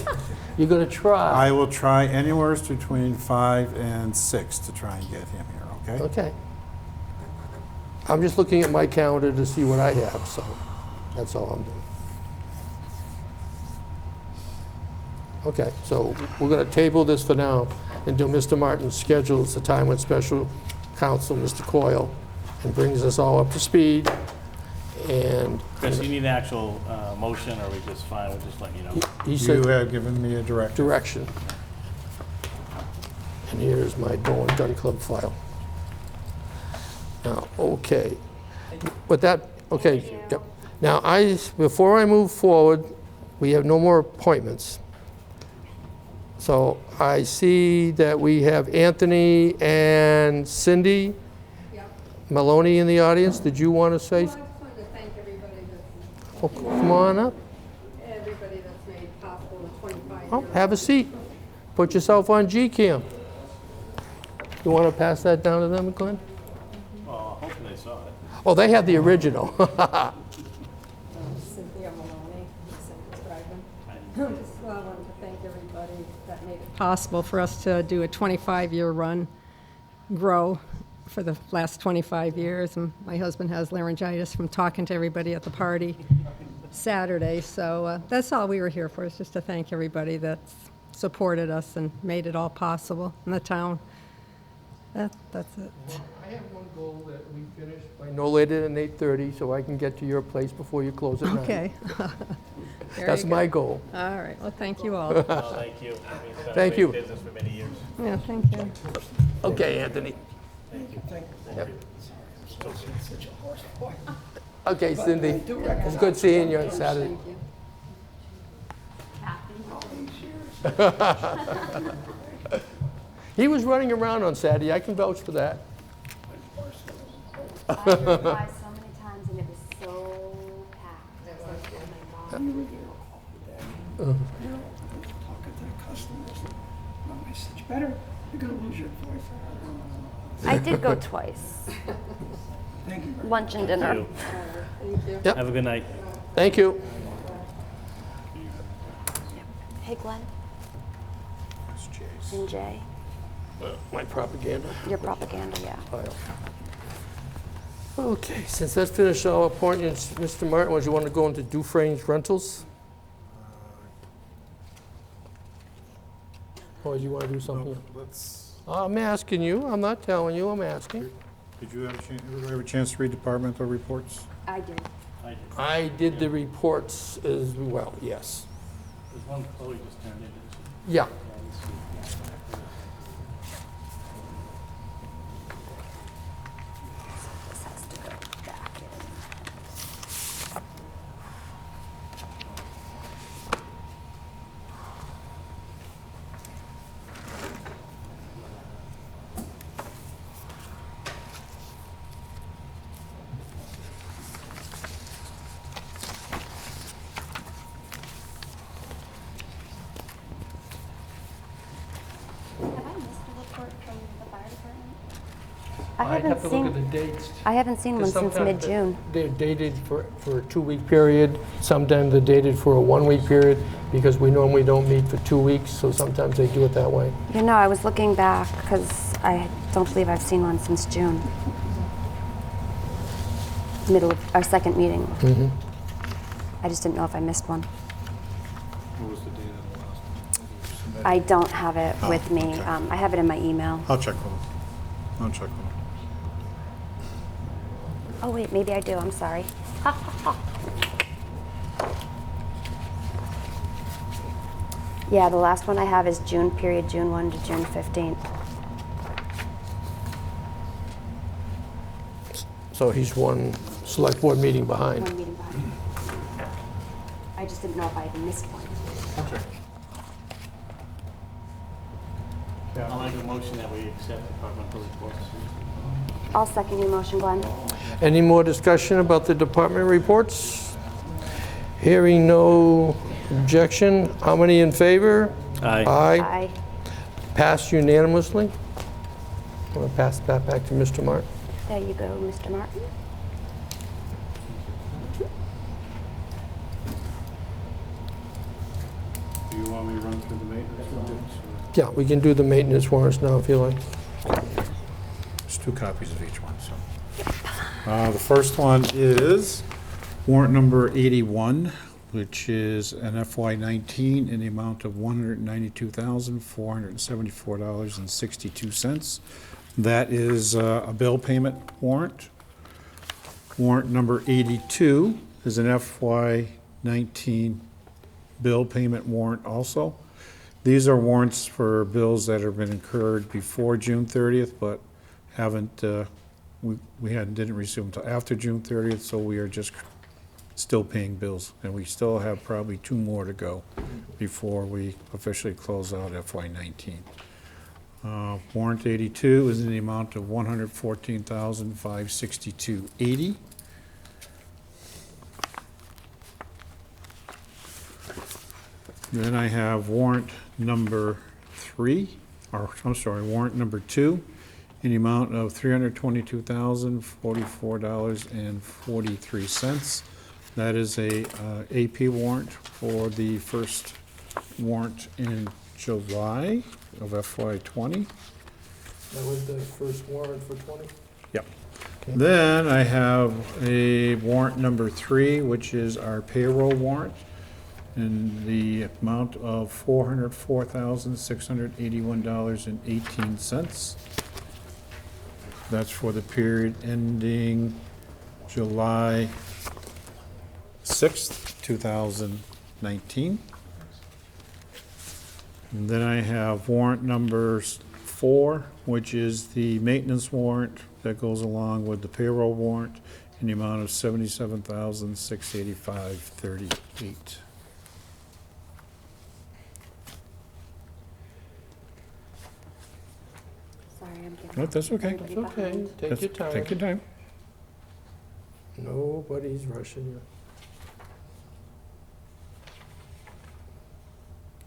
You're going to try. I will try anywhere between 5 and 6 to try and get him here, okay? Okay. I'm just looking at my calendar to see what I have, so that's all I'm doing. Okay, so we're going to table this for now until Mr. Martin schedules the time with special counsel, Mr. Coyle, and brings us all up to speed. And Chris, you need an actual motion, or are we just fine with just letting you know? he You said have given me a directive. direction. And here's my Bowen Gun Club file. Now, okay. With that, okay, yep. Now, before I move forward, we have no more appointments. So I see that we have Anthony and Cindy Maloney in the audience. Did you want to say? I just wanted to thank everybody Oh, come on up. everybody that's Oh, have a seat. Put yourself on G-cam. You want to pass that down to them, Glenn? Well, hopefully they saw it. Oh, they have the original. Cynthia Maloney, Cynthia Scriven. Well, I wanted to thank everybody that made it possible for us to do a 25-year run, grow for the last 25 years. And my husband has laryngitis from talking to everybody at the party Saturday. So that's all we were here for, is just to thank everybody that's supported us and made it all possible in the town. That's it. I have one goal that we finish by no later than 8:30, so I can get to your place before you close at 9. Okay. Very That's good. my goal. All right, well, thank you all. Oh, thank you. I mean, it's been a Thank great you. business for many years. Yeah, thank you. Okay, Anthony. Yep. Okay, Cindy. It's good seeing you on Saturday. He was running around on Saturday. I can vouch for that. I drove by so many times and it was so packed. It was like, oh my God. Talking to the customers. I said, you better, you're gonna lose your voice. I did go twice, Thank you. lunch and dinner. Yep. Have a good night. Thank you. Hey, Glenn That's Jay's. and Jay, My propaganda. your propaganda, yeah. file. Okay, since that's finished our appointments, Mr. Martin, would you want to go into Dufresne's Rentals? Or do you want to do something else? Let's, I'm asking you, I'm not telling you, I'm asking. did you have a chance to read departmental reports? I did. I did the reports as well, yes. There's one Chloe just turned in. Yeah. This has to go back in. Have I missed a report from the fire department? I'd have to look at the dates. I haven't seen one Because since sometimes mid-June. They're dated for a 2-week period, sometimes they're dated for a 1-week period, because we normally don't meet for 2 weeks, so sometimes they do it that way. You know, I was looking back because I don't believe I've seen one since June. Middle of our second meeting. I just didn't know if I missed one. What was the date of the last one? I don't have it with me. okay. I have it in my email. I'll check with them. I'll check with them. Oh, wait, maybe I do. I'm sorry. Yeah, the last one I have is June period, June 1 to June 15th. So he's one select board meeting behind. One meeting behind. I just didn't know if I had missed one. I'll make a motion that we accept departmental reports. I'll second your motion, Glenn. Any more discussion about the department reports? Hearing no objection, how many in favor? Aye. Aye. Aye. Passed unanimously. I'm going to pass that back to Mr. Martin. There you go, Mr. Martin. Do you want me to run through the maintenance warrants? Yeah, we can do the maintenance warrants now if you like. There's 2 copies of each one, so. The first one is warrant number 81, which is an FY19 in the amount of $192,474.62. That is a bill payment warrant. Warrant number 82 is an FY19 bill payment warrant also. These are warrants for bills that have been incurred before June 30th, but haven't, didn't receive them until after June 30th, so we are just still paying bills. And we still have probably 2 more to go before we officially close out FY19. Warrant 82 is in the amount of $114,562.80. Then I have warrant number 3, or I'm sorry, warrant number 2, in the amount of $322,044.43. That is a AP warrant for the first warrant in July of FY '20. That was the first warrant for 20? Yep. Then I have a warrant number 3, which is our payroll warrant, in the amount of $404,681.18. That's for the period ending July 6th, 2019. And then I have warrant number 4, which is the maintenance warrant that goes along with the payroll warrant, in the amount of $77,685.38. Sorry, I'm getting. No, that's okay. everybody It's okay, behind. take your time. Take your time. Nobody's rushing you.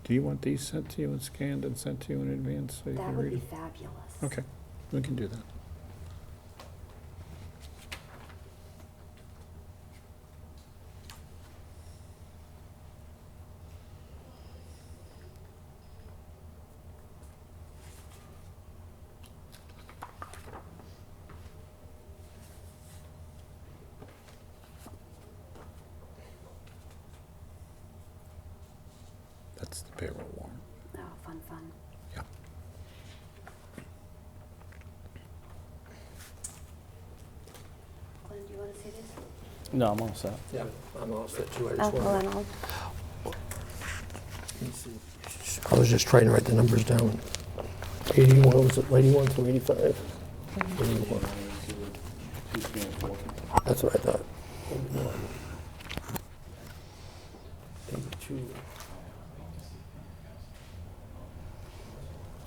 Do you want these sent to you and scanned and sent to you in advance so you That can would read be them? fabulous. Okay, we can do that. That's the payroll warrant. Oh, fun, fun. Yeah. Glenn, do you want to see this? No, I'm all set. Yeah, I'm all set too. I Oh, just well, wanted, then I'll. I was just trying to write the numbers down. 81, was it 81 through 85? 81. That's what I thought. 81. 82.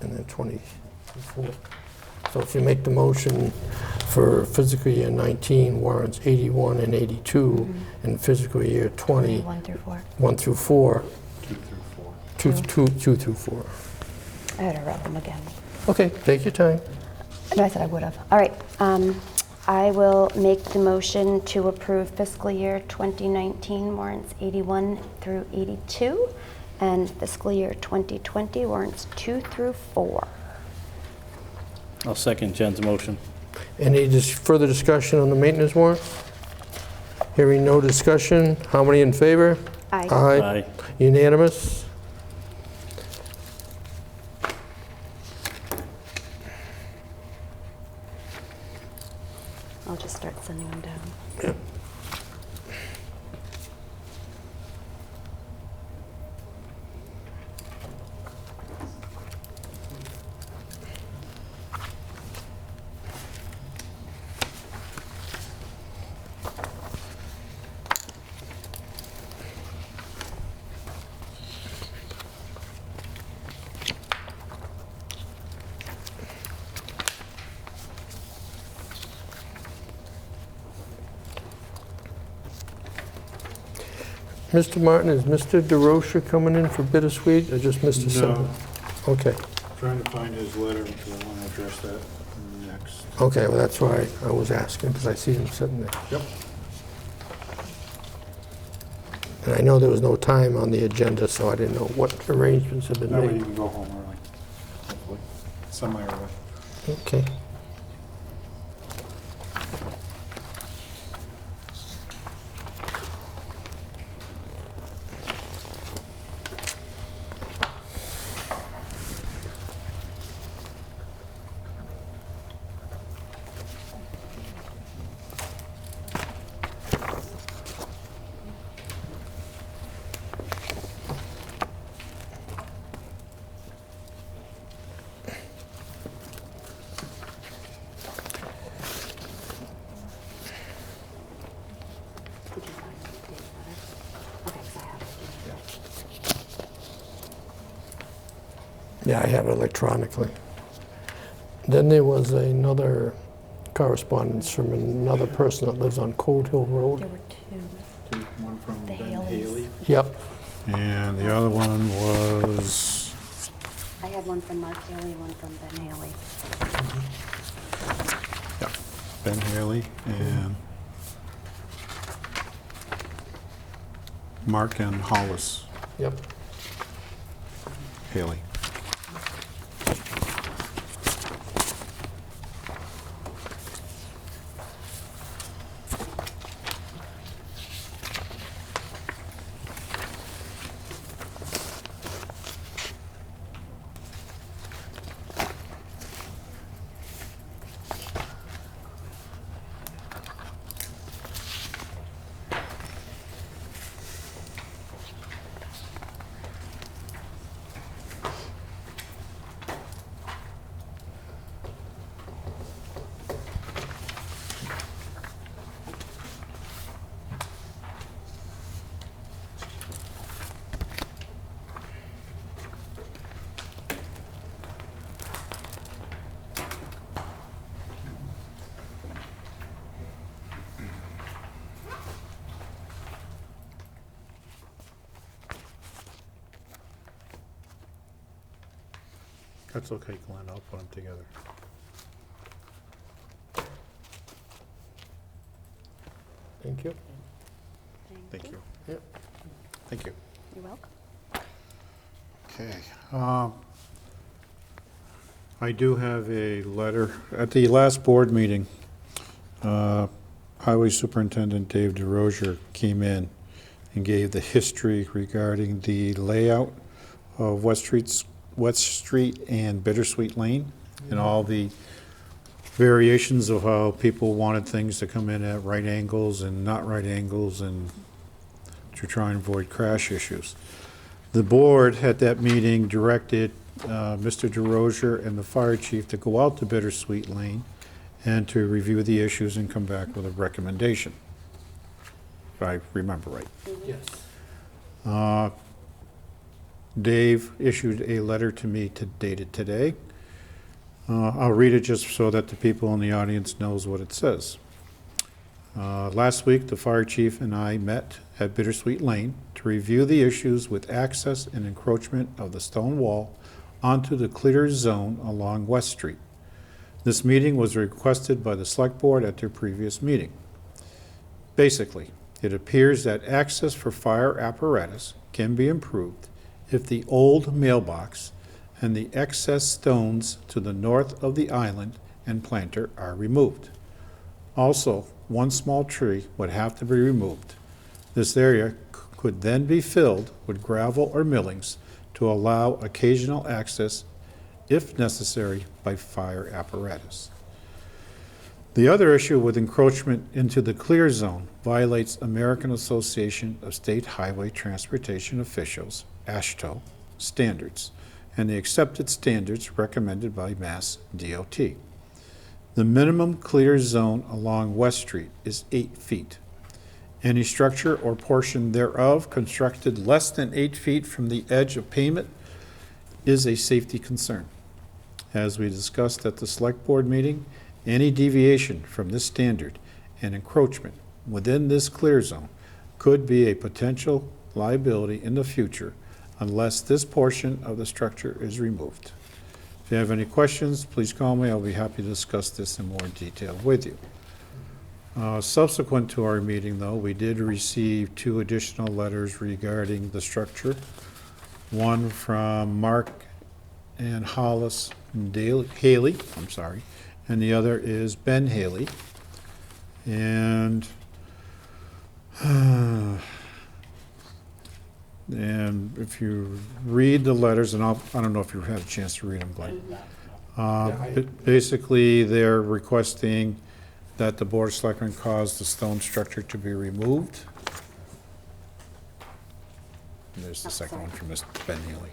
And then 24. So if you make the motion for fiscal year 19 warrants 81 and 82, and fiscal year 20, 1 through 4. 1 through 4, 2 through 4. 2 through 4. I had to rub them again. Okay, take your time. No, I said I would have. All right. I will make the motion to approve fiscal year 2019 warrants 81 through 82 and fiscal year 2020 warrants 2 through 4. I'll second Jen's motion. Any further discussion on the maintenance warrant? Hearing no discussion, how many in favor? Aye. Aye. Unanimous? I'll just start sending them down. Mr. Martin, is Mr. DeRocher coming in for bittersweet, or just Mr. Sullivan? Okay, Trying to find his letter, because I want to address that next. okay, well, that's why I was asking, because I see him sitting there. Yep. And I know there was no time on the agenda, so I didn't know what arrangements have been That way you made. can go home early, hopefully, semi-early. Okay. Did you find Dave's letter? Okay, so I have it. Yeah, I have it electronically. Then there was another correspondence from another person that lives on Cold Hill There Road. were two. One from The Ben Haleys. Haley. Yep, And the other one was, I had one from Mark Haley, one from Ben Haley. yeah, Ben Haley and Mark and Hollis Yep. Haley. That's okay, Glenn, I'll put them together. Thank you. Thank you. Yep. Thank you. You're welcome. Okay. I do have a letter. At the last board meeting, Highway Superintendent Dave DeRozier came in and gave the history regarding the layout of West Street and Bittersweet Lane, and all the variations of how people wanted things to come in at right angles and not right angles, and to try and avoid crash issues. The board at that meeting directed Mr. DeRozier and the fire chief to go out to Bittersweet Lane and to review the issues and come back with a recommendation, if I remember right. Yes. Dave issued a letter to me dated today. I'll read it just so that the people in the audience knows what it says. Last week, the fire chief and I met at Bittersweet Lane to review the issues with access and encroachment of the stone wall onto the clear zone along West Street. This meeting was requested by the select board at their previous meeting. Basically, it appears that access for fire apparatus can be improved if the old mailbox and the excess stones to the north of the island and planter are removed. Also, one small tree would have to be removed. This area could then be filled with gravel or millings to allow occasional access, if necessary, by fire apparatus. The other issue with encroachment into the clear zone violates American Association of State Highway Transportation Officials, AASHTO, standards, and the accepted standards recommended by Mass DOT. The minimum clear zone along West Street is 8 feet. Any structure or portion thereof constructed less than 8 feet from the edge of pavement is a safety concern. As we discussed at the select board meeting, any deviation from this standard and encroachment within this clear zone could be a potential liability in the future unless this portion of the structure is removed. If you have any questions, please call me. I'll be happy to discuss this in more detail with you. Subsequent to our meeting, though, we did receive 2 additional letters regarding the structure. One from Mark and Hollis Haley, and the other is Ben Haley. And and if you read the letters, and I don't know if you've had a chance to read them, Glenn. Basically, they're requesting that the Board of Selectmen cause the stone structure to be removed. And there's the second one from Mr. Ben Healy.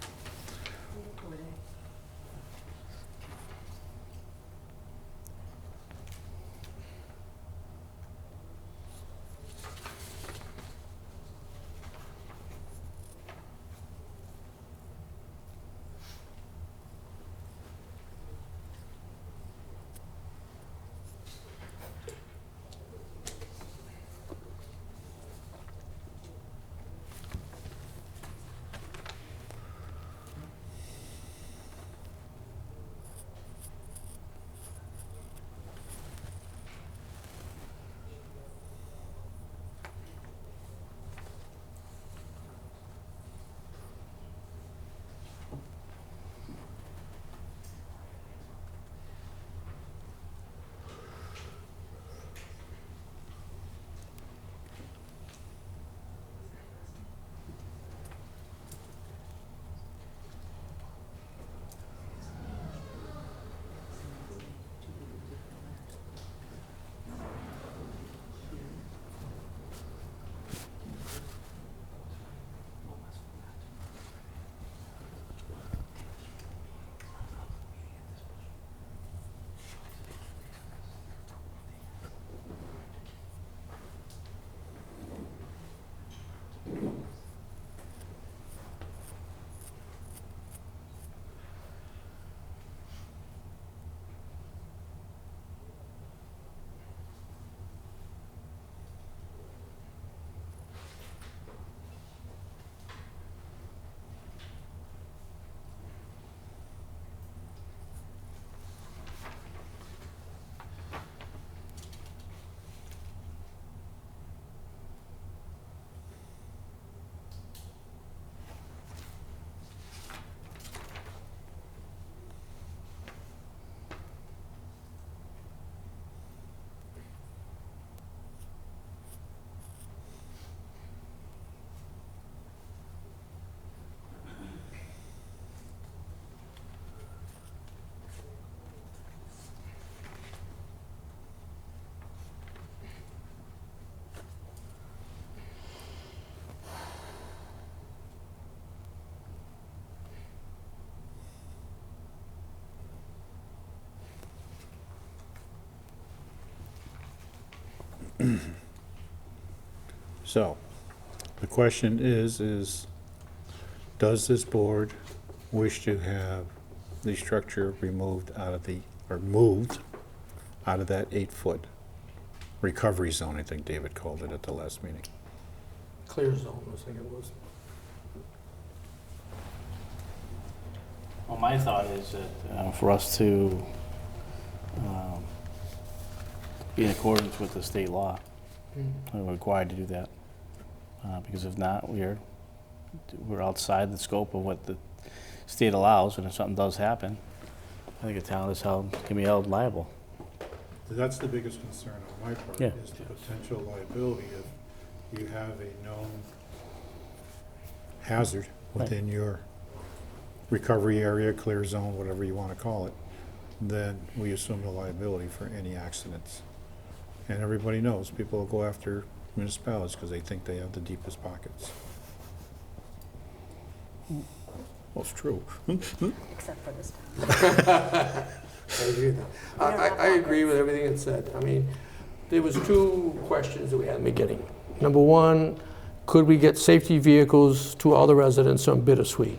So, the question is, does this board wish to have the structure removed out of the, or moved out of that 8-foot recovery zone, I think David called it at the last meeting? Clear zone, I think it was. Well, my thought is that for us to be in accordance with the state law, we're required to do that. Because if not, we're outside the scope of what the state allows, and if something does happen, I think a town can be held liable. That's the biggest concern on my part, Yeah. is the potential liability if you have a known hazard within your recovery area, clear zone, whatever you want to call it, then we assume the liability for any accidents. And everybody knows, people will go after municipalities because they think they have the deepest pockets. Well, it's true. Except for this time. I agree with that. I agree with everything it said. I mean, there was two questions that we had in the beginning. Number one, could we get safety vehicles to all the residents on Bittersweet?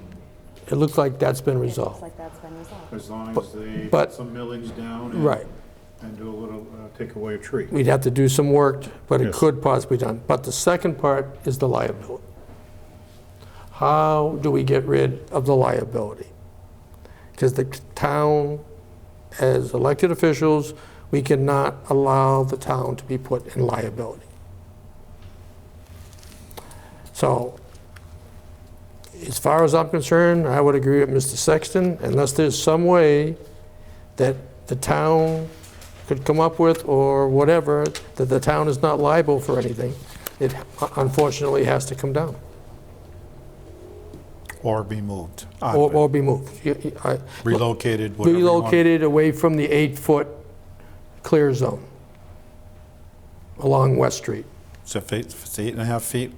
It looks like that's been It looks resolved. like that's been resolved. As long But- as they but- put some millings down and, Right. and do a little, take away a tree. We'd have to do some work, but it Yes. could possibly be done. But the second part is the liability. How do we get rid of the liability? Because the town, as elected officials, we cannot allow the town to be put in liability. So, as far as I'm concerned, I would agree with Mr. Sexton, unless there's some way that the town could come up with, or whatever, that the town is not liable for anything, it unfortunately has to come down, Or be moved. out of it. or be moved. Relocated, whatever you want. Relocated away from the 8-foot clear zone along West Street. So if it's 8.5 feet,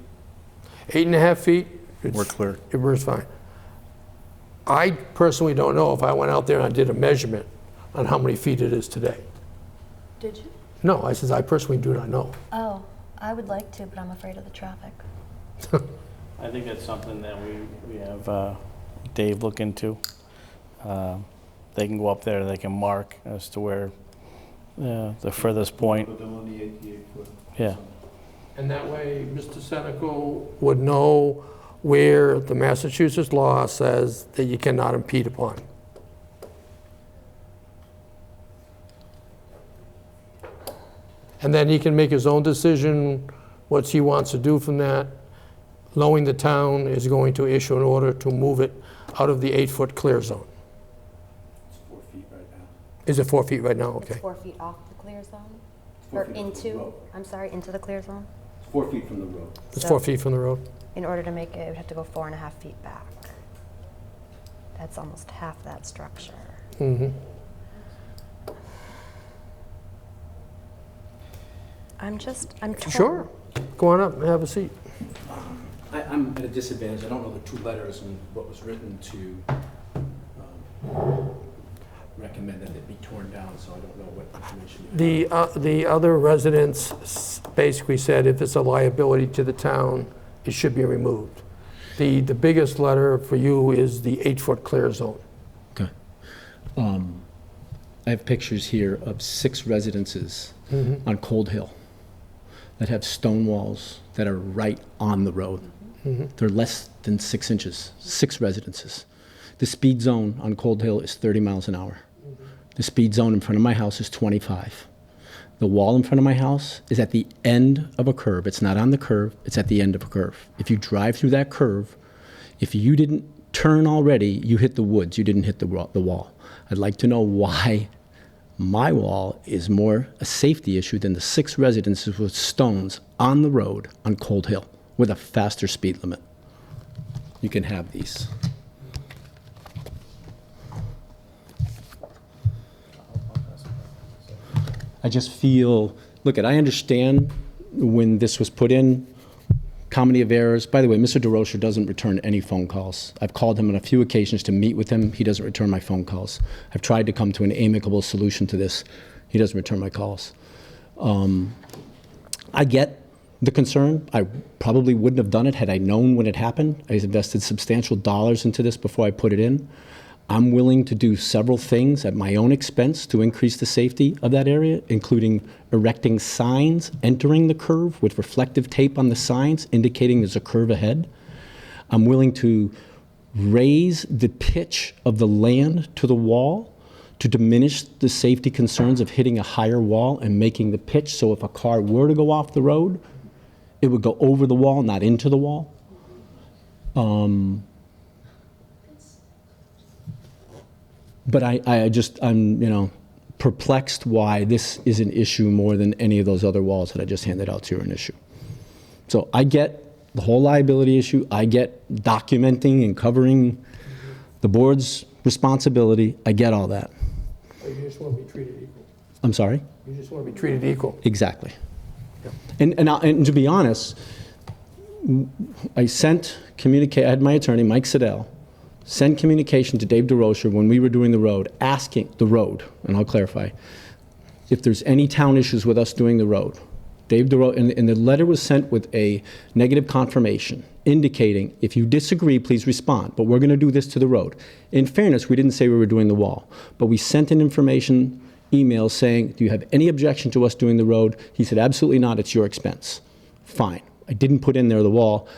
8.5 feet, we're clear. it works fine. I personally don't know if I went out there and I did a measurement on how many feet it is today. Did you? No, I says, I personally do not know. Oh, I would like to, but I'm afraid of the traffic. I think that's something that we have Dave look into. They can go up there, they can mark as to where the furthest point. Delineate the 8-foot. Yeah. And that way, Mr. Senecal would know where the Massachusetts law says that you cannot impede upon. And then he can make his own decision, what he wants to do from that, knowing the town is going to issue an order to move it out of the 8-foot clear zone. It's 4 feet right now. Is it 4 feet right now? Okay. It's 4 feet off the clear zone? 4 Or feet from the into, road. I'm sorry, into the clear zone? It's 4 feet from the road. It's So- 4 feet from the road. In order to make it, it would have to go 4.5 feet back. That's almost half that structure. Mm-hmm. I'm torn. Sure. Go on up and have a seat. I'm at a disadvantage. I don't know the two letters and what was written to recommend that it be torn down, so I don't know what information you have. The other residents basically said if it's a liability to the town, it should be removed. The biggest letter for you is the 8-foot clear zone. Okay. I have pictures here of 6 residences on Cold Hill that have stone walls that are right on the road. They're less than 6 inches, 6 residences. The speed zone on Cold Hill is 30 miles an hour. The speed zone in front of my house is 25. The wall in front of my house is at the end of a curve. It's not on the curve, it's at the end of a curve. If you drive through that curve, if you didn't turn already, you hit the woods, you didn't hit the wall. I'd like to know why my wall is more a safety issue than the 6 residences with stones on the road on Cold Hill with a faster speed limit. You can have these. I just feel, look, I understand when this was put in, comedy of errors. By the way, Mr. DeRocher doesn't return any phone calls. I've called him on a few occasions to meet with him. He doesn't return my phone calls. I've tried to come to an amicable solution to this. He doesn't return my calls. I get the concern. I probably wouldn't have done it had I known when it happened. I invested substantial dollars into this before I put it in. I'm willing to do several things at my own expense to increase the safety of that area, including erecting signs entering the curve with reflective tape on the signs indicating there's a curve ahead. I'm willing to raise the pitch of the land to the wall to diminish the safety concerns of hitting a higher wall and making the pitch so if a car were to go off the road, it would go over the wall, not into the wall. But I'm perplexed why this is an issue more than any of those other walls that I just handed out to you are an issue. So I get the whole liability issue. I get documenting and covering the board's responsibility. I get all that. You just want to be treated equal. I'm sorry? You just want to be treated equal. Exactly. And to be honest, I had my attorney, Mike Siddell, send communication to Dave DeRocher when we were doing the road, and I'll clarify, if there's any town issues with us doing the road. Dave DeRocher, and the letter was sent with a negative confirmation indicating, if you disagree, please respond, but we're going to do this to the road. In fairness, we didn't say we were doing the wall, but we sent an information email saying, do you have any objection to us doing the road? He said, absolutely not, it's your expense. Fine. I didn't put in there the wall.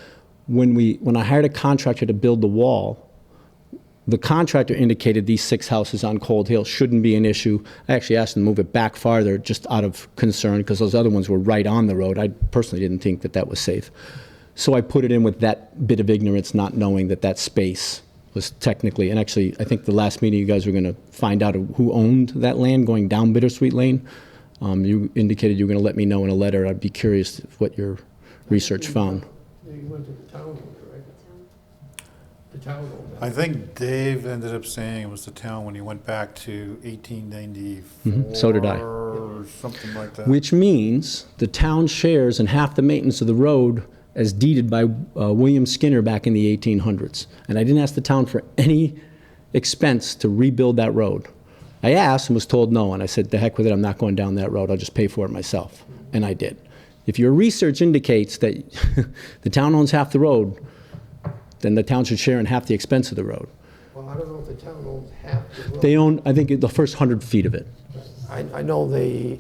When I hired a contractor to build the wall, the contractor indicated these 6 houses on Cold Hill shouldn't be an issue. I actually asked him to move it back farther just out of concern because those other ones were right on the road. I personally didn't think that that was safe. So I put it in with that bit of ignorance, not knowing that that space was technically, and actually I think the last meeting you guys were going to find out who owned that land going down Bittersweet Lane. You indicated you were going to let me know in a letter. I'd be curious what your research found. You went to the town, right? The town owned that. I think Dave ended up saying it was the town when he went back to 1894. So did I. Or something like that. Which means the town shares in half the maintenance of the road as deeded by William Skinner back in the 1800s. And I didn't ask the town for any expense to rebuild that road. I asked and was told no, and I said, the heck with it, I'm not going down that road, I'll just pay for it myself. And I did. If your research indicates that the town owns half the road, then the town should share in half the expense of the road. Well, I don't know if the town owns half the road. They own, I think, the first 100 feet of it. I know the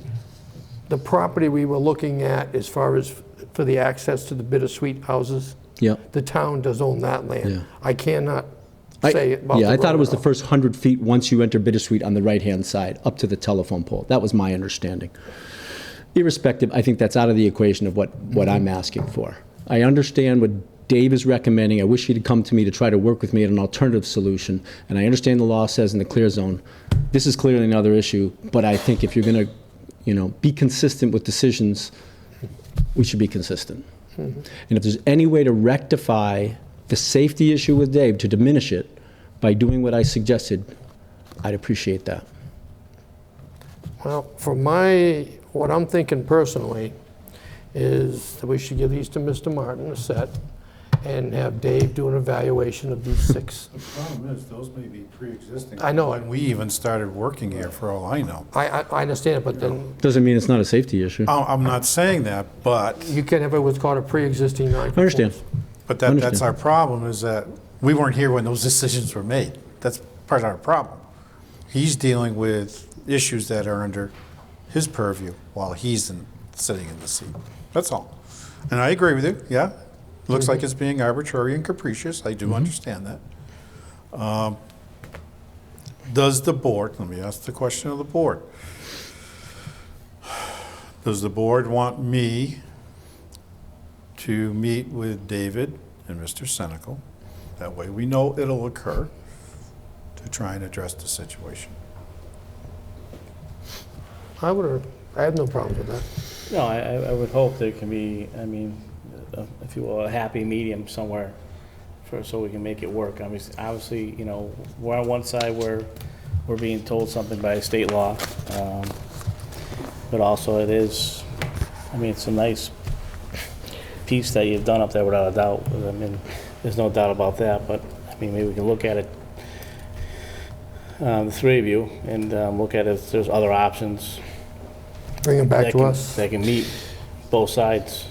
property we were looking at as far as for the access to the Bittersweet houses, Yep. the town does own that land. Yeah. I cannot say about the Yeah, I thought it road was at the all. first 100 feet once you enter Bittersweet on the right-hand side, up to the telephone pole. That was my understanding. Irrespective, I think that's out of the equation of what I'm asking for. I understand what Dave is recommending. I wish he'd come to me to try to work with me at an alternative solution. And I understand the law says in the clear zone, this is clearly another issue, but I think if you're going to, be consistent with decisions, we should be consistent. And if there's any way to rectify the safety issue with Dave, to diminish it by doing what I suggested, I'd appreciate that. Well, what I'm thinking personally is that we should give these to Mr. Martin, a set, and have Dave do an evaluation of these 6. The problem is, those may be pre-existing. I know. When we even started working here, for all I know. I understand it, but then Doesn't mean it's not a safety issue. I'm not saying that, but you can have what's called a pre-existing I non-conformance. understand. that's Understand. our problem, is that we weren't here when those decisions were made. That's part of our problem. He's dealing with issues that are under his purview while he's sitting in the seat. That's all. And I agree with you, yeah. Looks like it's being arbitrary and capricious. I do understand that. Does the board, let me ask the question of the board. Does the board want me to meet with David and Mr. Senecal? That way we know it'll occur, to try and address the situation. I have no problem with that. No, I would hope there can be, if you will, a happy medium somewhere so we can make it work. Obviously, we're on one side where we're being told something by state law, but also it is, it's a nice piece that you've done up there without a doubt. There's no doubt about that, but maybe we can look at it, the 3 of you, and look at if there's other options Bring them back to us. that can meet both sides.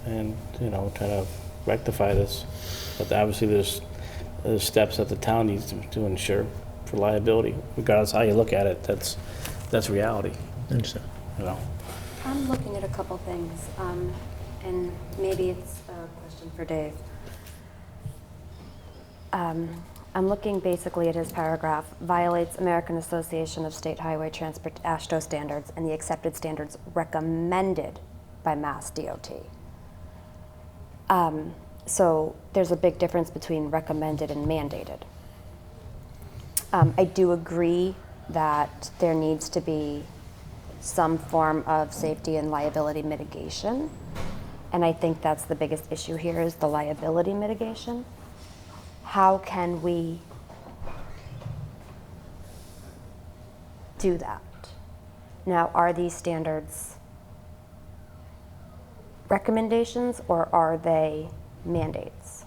and, you know, try to rectify this. But obviously, there's steps that the town needs to ensure for liability. Regardless how you look at it, that's reality, I understand. you know? I'm looking at a couple things, and maybe it's a question for Dave. I'm looking basically at his paragraph, violates American Association of State Highway Transport AASHTO standards and the accepted standards recommended by Mass DOT. So there's a big difference between recommended and mandated. I do agree that there needs to be some form of safety and liability mitigation. And I think that's the biggest issue here is the liability mitigation. How can we do that? Now, are these standards recommendations or are they mandates?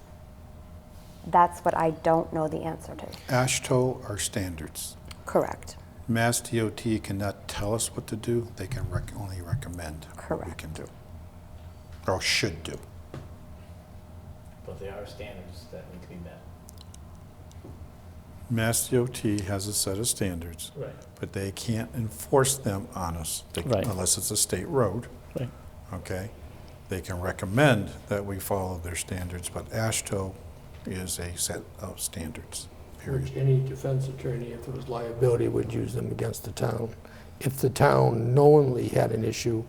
That's what I don't know the answer to. AASHTO are standards. Correct. Mass DOT cannot tell us what to do. They can only recommend what we Correct. can do, or should do. But there are standards that need to be met. Mass DOT has a set of standards, Right. but they can't enforce them on us Right. unless it's a state road. Right. Okay? They can recommend that we follow their standards, but AASHTO is a set of standards, period. Which any defense attorney, if it was liability, would use them against the town if the town knowingly had an issue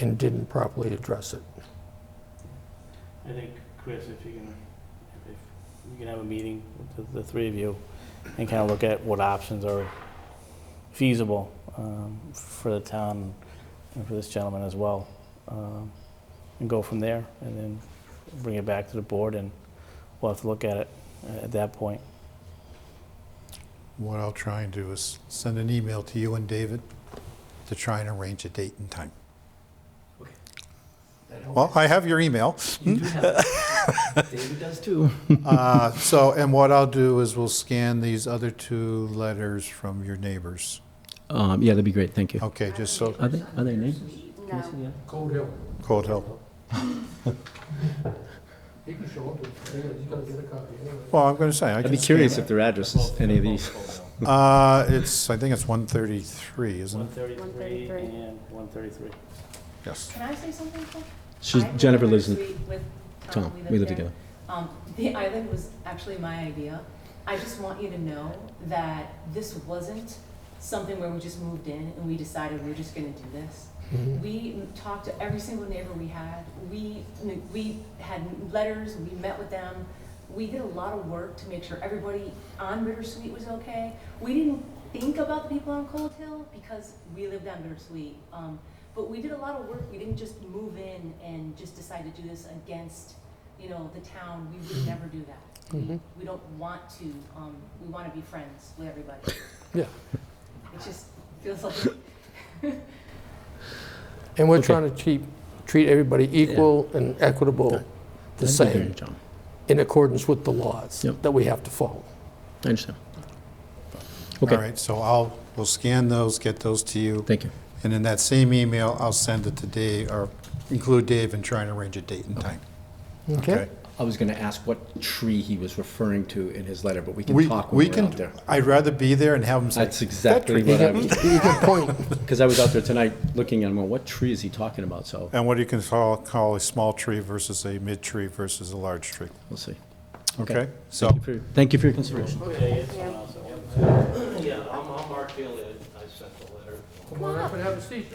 and didn't properly address it. I think, Chris, if you can have a meeting with the three of you and kind of look at what options are feasible for the town and for this gentleman as well, and go from there, and then bring it back to the board, and we'll have to look at it at that point. What I'll try and do is send an email to you and David to try and arrange a date and time. Well, I have your email. You do have David does too. And what I'll do is we'll scan these other two letters from your neighbors. Yeah, that'd be great, thank you. Okay, just so, Are they neighbors? No. Cold Hill. Cold Hill. He can show up, he's gotta get a copy anyway. Well, I'm gonna say, I I'd can be scan curious it. if their addresses, any of these. I think it's 133, isn't it? 133 133. and 133. Yes. Can I say something, Paul? Jennifer lives in with Tom, we live there. together. The island was actually my idea. I just want you to know that this wasn't something where we just moved in and we decided we're just gonna do this. We talked to every single neighbor we had. We had letters, we met with them. We did a lot of work to make sure everybody on Bittersweet was okay. We didn't think about the people on Cold Hill because we lived on Bittersweet. But we did a lot of work. We didn't just move in and just decide to do this against, the town. We would never do that. We don't want to. We want to be friends with everybody. Yeah, It just feels like. and we're trying to treat everybody equal and equitable, the That'd be same, good, John. in accordance with the laws Yep. that we have to follow. I understand. All Okay, right, so we'll scan those, get those to you. thank you. And in that same email, I'll send it to Dave, or include Dave in trying to arrange a date and time. Okay? I was gonna ask what tree he was referring to in his letter, but we can We talk we when we're can. out there. I'd rather be there and have him say, That's exactly You what I can, was, you can point. because I was out there tonight looking at him, what tree is he talking about? So, and what you can call a small tree versus a mid tree versus a large tree. we'll see. Okay? So, Thank you for your consideration. Yeah, I'm Mark Bailey. I sent the letter. Come on up and have a seat.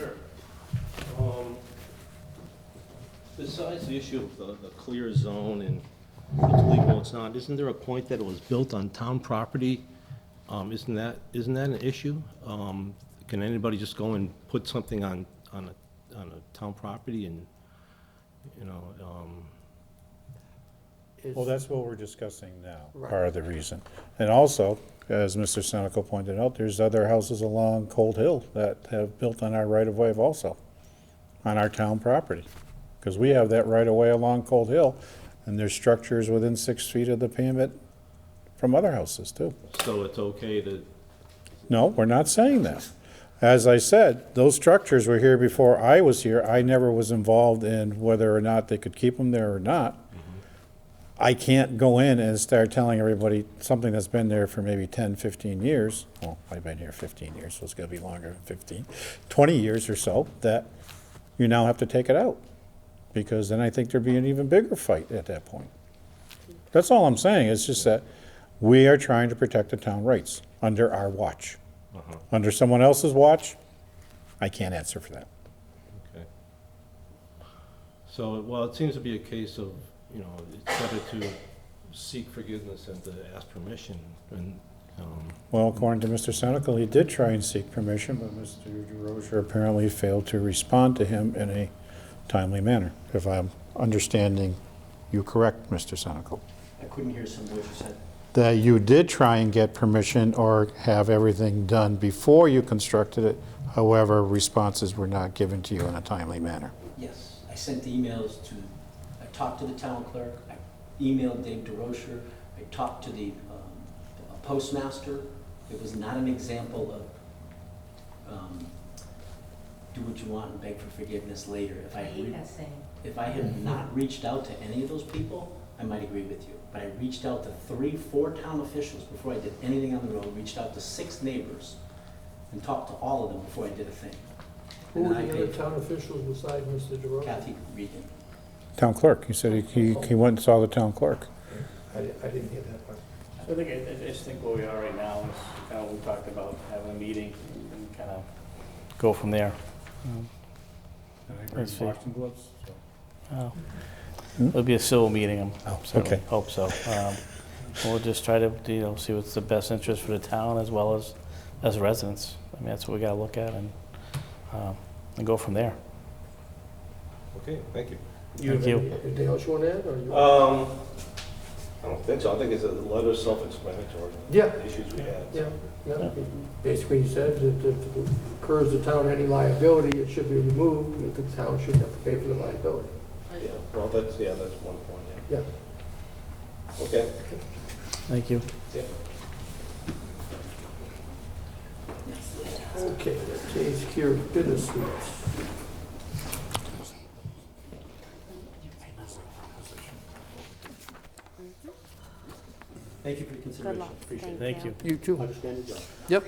Besides the issue of the clear zone and what's legal, what's not, isn't there a point that it was built on town property? Isn't that an issue? Can anybody just go and put something on a town property and, well, that's what we're discussing now, part of the reason. And also, as Mr. Senecal pointed out, there's other houses along Cold Hill that have built on our right-of-way also, on our town property. Because we have that right-of-way along Cold Hill, and there's structures within 6 feet of the pavement from other houses too. so it's okay to, No, we're not saying that. As I said, those structures were here before I was here. I never was involved in whether or not they could keep them there or not. I can't go in and start telling everybody something that's been there for maybe 10, 15 years. Well, I've been here 15 years, so it's gonna be longer than 15, 20 years or so, that you now have to take it out. Because then I think there'd be an even bigger fight at that point. That's all I'm saying. It's just that we are trying to protect the town rights under our watch. Under someone else's watch, I can't answer for that. Okay. So, well, it seems to be a case of, you know, it's better to seek forgiveness and to ask permission. And, Well, according to Mr. Senecal, he did try and seek permission, but Mr. DeRozier apparently failed to respond to him in a timely manner, if I'm understanding you correct, Mr. Senecal. I couldn't hear some of what you said. That you did try and get permission or have everything done before you constructed it, however, responses were not given to you in a timely manner. Yes, I sent emails to, I talked to the town clerk, I emailed Dave DeRozier, I talked to the postmaster. It was not an example of do what you want and beg for forgiveness later. I hate that saying. If I had not reached out to any of those people, I might agree with you. But I reached out to 3, 4 town officials before I did anything on the road, reached out to 6 neighbors, and talked to all of them before I did a thing. Who And were then the I other paid town officials besides Mr. DeRosa? Kathy Regan. Town clerk, he said he went and saw the town clerk. I didn't hear that part. I think, I just think where we are right now is kind of what we talked about, having a meeting and kind of go from there. Let's see. It'll be a civil meeting, okay. Hope so. We'll just try to, you know, see what's the best interest for the town as well as residents. I mean, that's what we gotta look at and go from there. okay, thank you. Thank you. Anything else you want to add, or you? I don't think so. I think it's a letter self-explanatory. Yeah. The issues we had. Yeah. Basically, he said that if it occurs the town any liability, it should be removed, and the town shouldn't have to pay for the liability. Yeah, well, that's one point, Yeah. yeah. Okay. Thank you. Yeah. Okay, that takes care of bittersweet. Thank you for your Good consideration. luck. Appreciate it. Thank you. You too. Understand your job. Yep.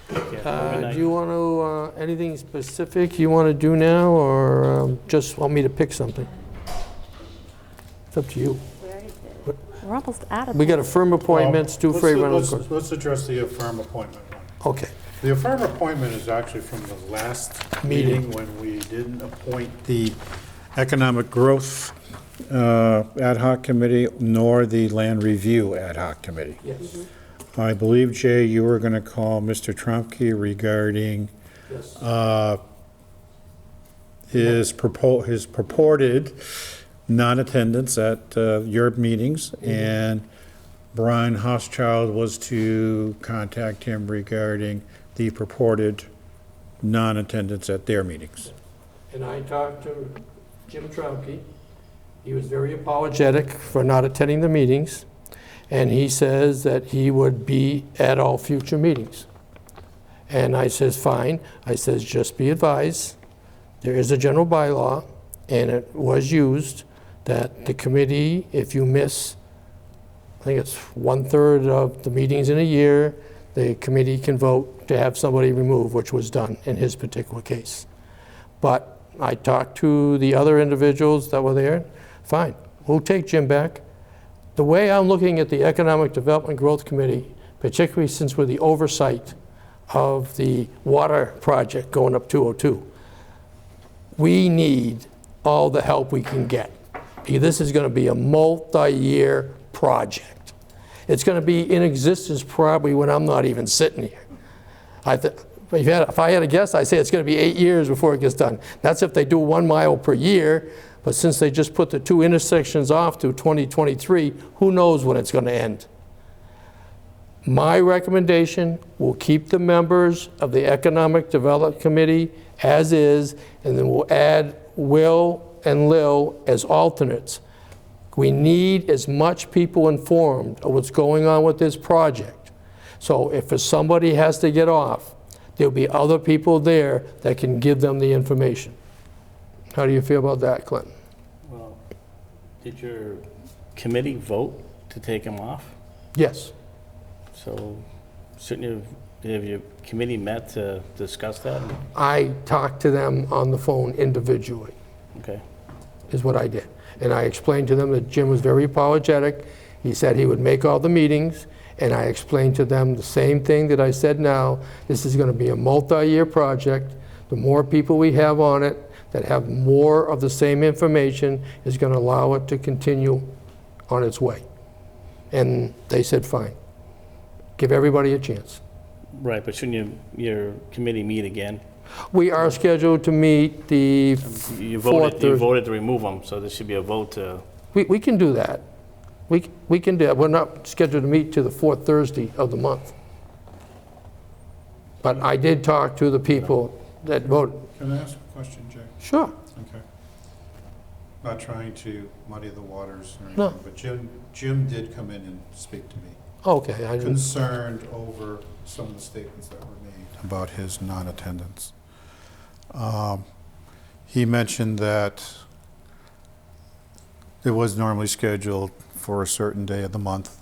Yeah, have a good night. Do you want to, anything specific you want to do now, or just want me to pick something? It's up to you. We already did. We're almost out of We got time. affirm appointments, 2 free rentals. Let's address the affirm appointment one. Okay. The affirm appointment is actually from the last meeting when we didn't appoint the Economic Growth Ad hoc Committee nor the Land Review Ad hoc Committee. Yes. I believe, Jay, you were going to call Mr. Trumke regarding Yes. his purported non-attendance at your meetings, and Brian Hochschild was to contact him regarding the purported non-attendance at their meetings. And I talked to Jim Trumke. He was very apologetic for not attending the meetings, and he says that he would be at all future meetings. And I says, fine. I says, just be advised, there is a general bylaw, and it was used, that the committee, if you miss, I think it's 1/3 of the meetings in a year, the committee can vote to have somebody removed, which was done in his particular case. But I talked to the other individuals that were there, fine, we'll take Jim back. The way I'm looking at the Economic Development Growth Committee, particularly since we're the oversight of the water project going up 202, we need all the help we can get. Because this is going to be a multi-year project. It's going to be in existence probably when I'm not even sitting here. If I had a guess, I'd say it's going to be 8 years before it gets done. That's if they do 1 mile per year, but since they just put the 2 intersections off to 2023, who knows when it's going to end. My recommendation will keep the members of the Economic Development Committee as is, and then we'll add Will and Lil as alternates. We need as much people informed of what's going on with this project. So if somebody has to get off, There'll be other people there that can give them the information. How do you feel about that, Clinton? Well, did your committee vote to take him off? Yes. So shouldn't have your committee met to discuss that? I talked to them on the phone individually, Okay. is what I did. And I explained to them that Jim was very apologetic. He said he would make all the meetings, and I explained to them the same thing that I said now. This is going to be a multi-year project. The more people we have on it that have more of the same information is going to allow it to continue on its way. And they said, fine. Give everybody a chance. Right, but shouldn't your committee meet again? We are scheduled to meet the You fourth voted, you Thursday. voted to remove him, so there should be a vote to, We can do that. We can do that. We're not scheduled to meet till the fourth Thursday of the month. But I did talk to the people that voted. Can I ask a question, Jay? Sure. Okay. Not trying to muddy the waters or No. anything, but Jim did come in and speak to me. Okay. I didn't- Concerned over some of the statements that were made about his non-attendance. He mentioned that it was normally scheduled for a certain day of the month,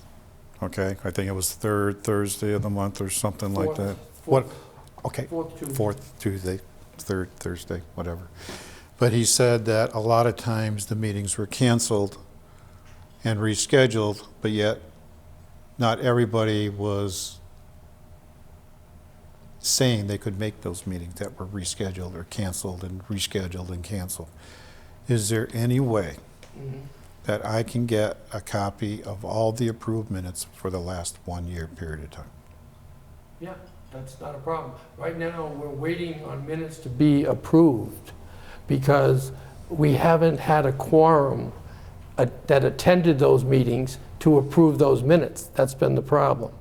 okay? I think it was third Thursday of the month or something like Fourth. that. What? Okay, Fourth Tuesday. fourth Tuesday, third Thursday, whatever. But he said that a lot of times the meetings were canceled and rescheduled, but yet not everybody was saying they could make those meetings that were rescheduled or canceled and rescheduled and canceled. Is there any way that I can get a copy of all the approved minutes for the last 1 year period of time? Yeah, that's not a problem. Right now, we're waiting on minutes to be approved because we haven't had a quorum that attended those meetings to approve those minutes. That's been the problem.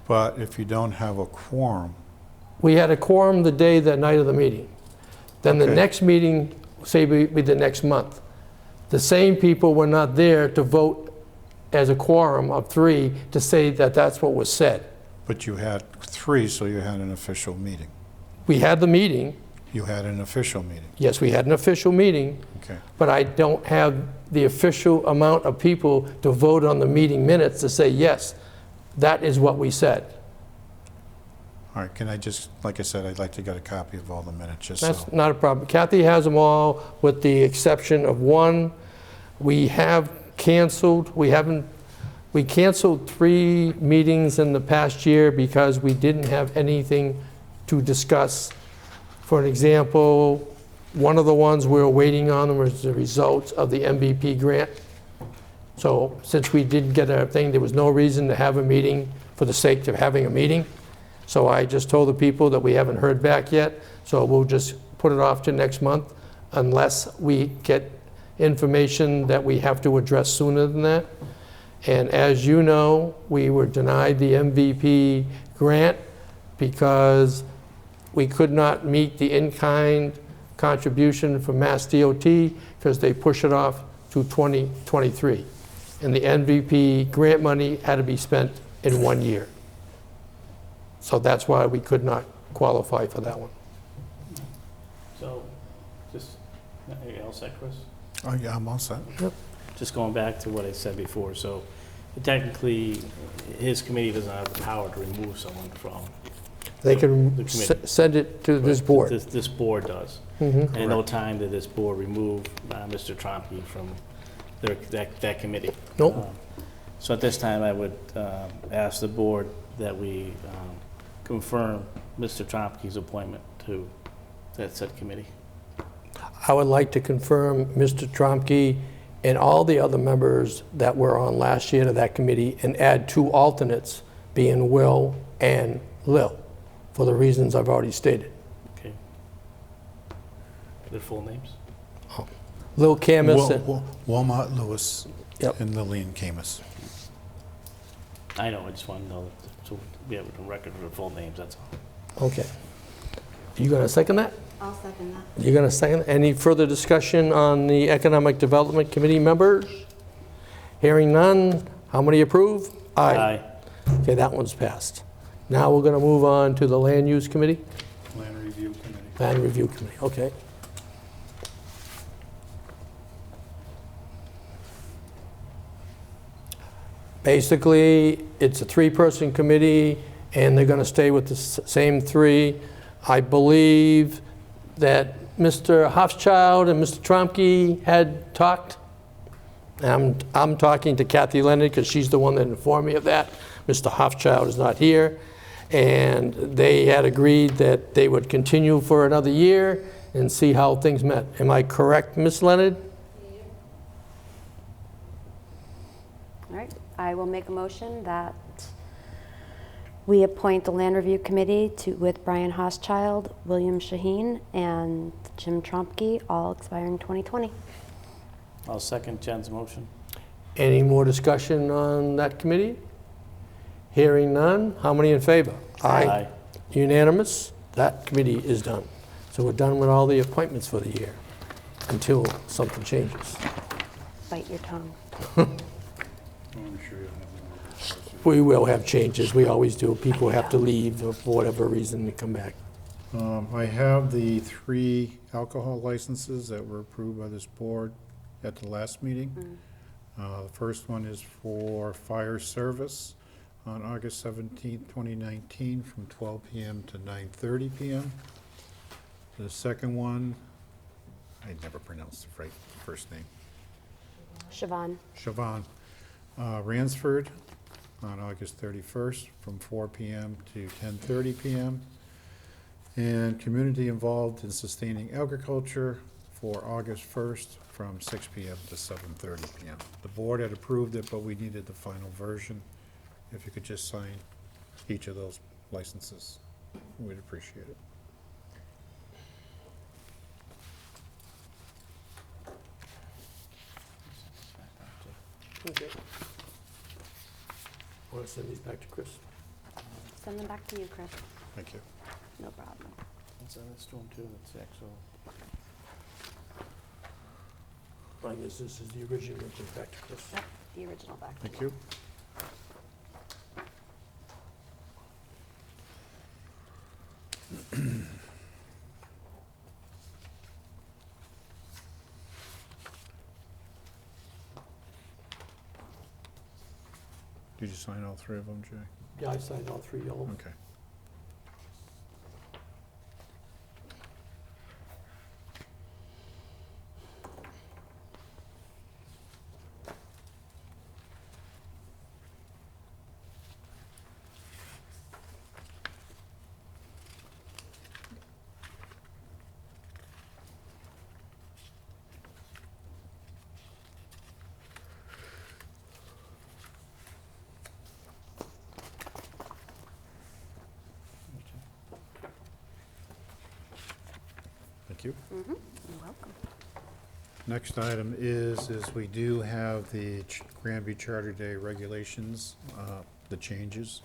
But if you don't have a quorum, We had a quorum the day, that night of the meeting. Then the Okay. next meeting, say be the next month. The same people were not there to vote as a quorum of 3 to say that that's what was said. but you had 3, so you had an official meeting. We had the meeting. You had an official meeting, Yes, we had an official meeting, okay? but I don't have the official amount of people to vote on the meeting minutes to say, yes, that is what we said. All right, can I just, like I said, I'd like to get a copy of all the minutes, just so. That's not a problem. Kathy has them all, with the exception of one. We have canceled, we canceled 3 meetings in the past year because we didn't have anything to discuss. For an example, one of the ones we were waiting on was the results of the MVP grant. So since we didn't get a thing, there was no reason to have a meeting for the sake of having a meeting. So I just told the people that we haven't heard back yet, so we'll just put it off to next month unless we get information that we have to address sooner than that. And as you know, we were denied the MVP grant because we could not meet the in-kind contribution from Mass DOT because they push it off to 2023. And the MVP grant money had to be spent in 1 year. So that's why we could not qualify for that one. so, just, are you all set, Chris? Oh, yeah, I'm all set. Just going back to what I said before, so technically, his committee doesn't have the power to remove someone from. They The can committee. send it to this board. This board does. Mhm. And no time did this board remove Mr. Trompe from that committee. Nope. So at this time, I would ask the board that we confirm Mr. Trompe's appointment to that said committee. I would like to confirm Mr. Tromke and all the other members that were on last year to that committee and add 2 alternates, being Will and Lil, for the reasons I've already stated. Okay. Their full names? Lil Camus, and- Walmart Lewis Yep. and Lillian Camus. I know, I just want to know, so we have a record of their full names, that's all. okay. You gonna second that? I'll second that. You're gonna second? Any further discussion on the Economic Development Committee members? Hearing none, how many approve? Aye. Okay, that one's passed. Now we're going to move on to the Land Use Committee, Land Review Committee. Land Review Committee, okay. Basically, it's a three-person committee, and they're going to stay with the same three. I believe that Mr. Hofschild and Mr. Tromke had talked. I'm talking to Kathy Leonard because she's the one that informed me of that. Mr. Hofschild is not here. And they had agreed that they would continue for another year and see how things met. Am I correct, Ms. Leonard? All right, I will make a motion that we appoint the Land Review Committee with Brian Hoschild, William Shaheen, and Jim Tromke, all expiring 2020. I'll second Jen's motion. Any more discussion on that committee? Hearing none, how many in favor? Aye. Unanimous, that committee is done. So we're done with all the appointments for the year, until something changes. Bite your tongue. I'm sure you'll have more. We will have changes, we always do. People have to leave for whatever reason to come back. I have the 3 alcohol licenses that were approved by this board at the last meeting. The first one is for fire service on August 17th, 2019, from 12 p.m. to 9:30 p.m. The second one, I never pronounced the first name, Siobhan. Siobhan Ransford, on August 31st, from 4 p.m. to 10:30 p.m. And community involved in sustaining agriculture for August 1st, from 6 p.m. to 7:30 p.m. The board had approved it, but we needed the final version. If you could just sign each of those licenses, we'd appreciate it. Okay. Want to send these back to Chris? Send them back to you, Chris. Thank you. No problem. Let's do them too, that's the actual. I guess this is the original, which is back to Chris. Yep, the original back. Thank you. Did you sign all 3 of them, Jay? Yeah, I signed all 3 yellow. Okay. Thank you. You're welcome. Next item is we do have the Granby Charter Day regulations, the changes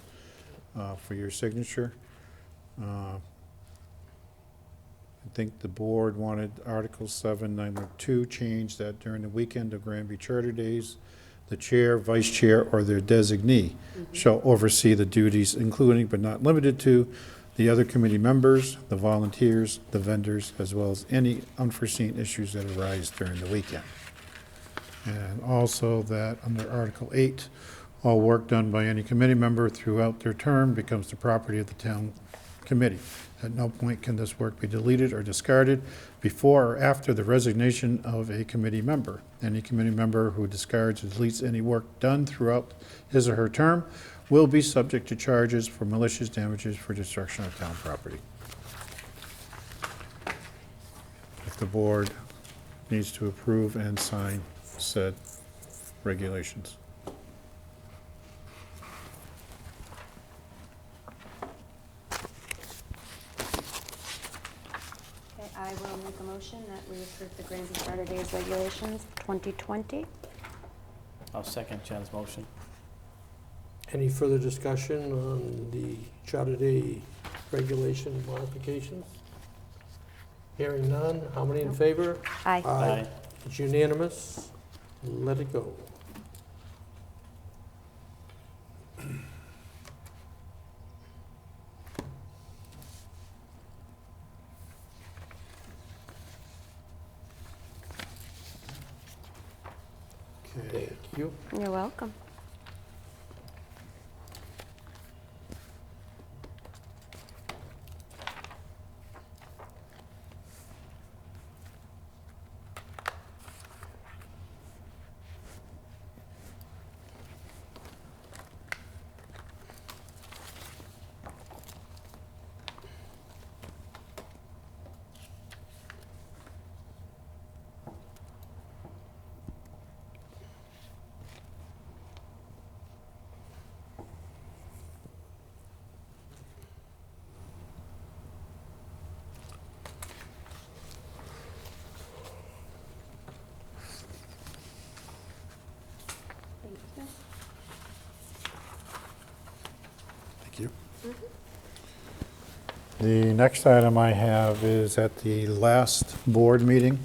for your signature. I think the board wanted Article 7, 9.2 change that during the weekend of Granby Charter Days, the chair, vice chair, or their designee shall oversee the duties, including but not limited to the other committee members, the volunteers, the vendors, as well as any unforeseen issues that arise during the weekend. And also that under Article 8, all work done by any committee member throughout their term becomes the property of the town committee. At no point can this work be deleted or discarded before or after the resignation of a committee member. Any committee member who discards or deletes any work done throughout his or her term will be subject to charges for malicious damages for destruction of town property. If the board needs to approve and sign said regulations. Okay, I will make a motion that we approve the Granby Charter Days Regulations 2020. I'll second Jen's motion. Any further discussion on the Charter Day regulation modifications? Hearing none, how many in favor? Aye. Aye. It's unanimous. Let it go. you. You're welcome. Thank you. The next item I have is at the last board meeting,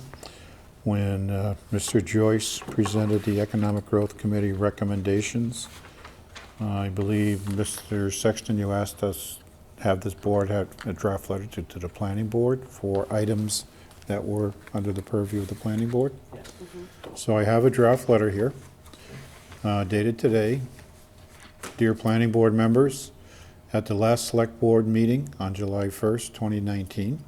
when Mr. Joyce presented the Economic Growth Committee recommendations. I believe, Mr. Sexton, you asked us, have this board have a draft letter to the planning board for items that were under the purview of the planning board. So I have a draft letter here, dated today. Dear planning board members, at the last select board meeting on July 1st, 2019,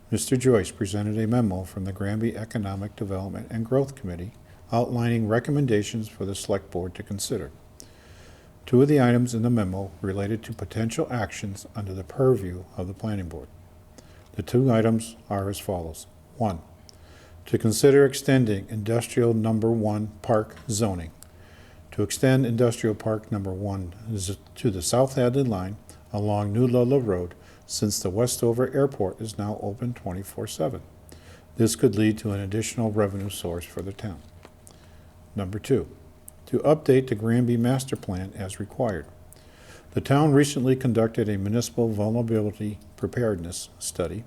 Mr. Joyce presented a memo from the Granby Economic Development and Growth Committee outlining recommendations for the select board to consider. Two of the items in the memo related to potential actions under the purview of the planning board. The two items are as follows. 1, to consider extending industrial number 1 park zoning. To extend industrial park number 1 to the South Hadley line along New Ludlow Road, since the Westover Airport is now open 24/7. This could lead to an additional revenue source for the town. Number 2, to update the Granby master plan as required. The town recently conducted a municipal vulnerability preparedness study.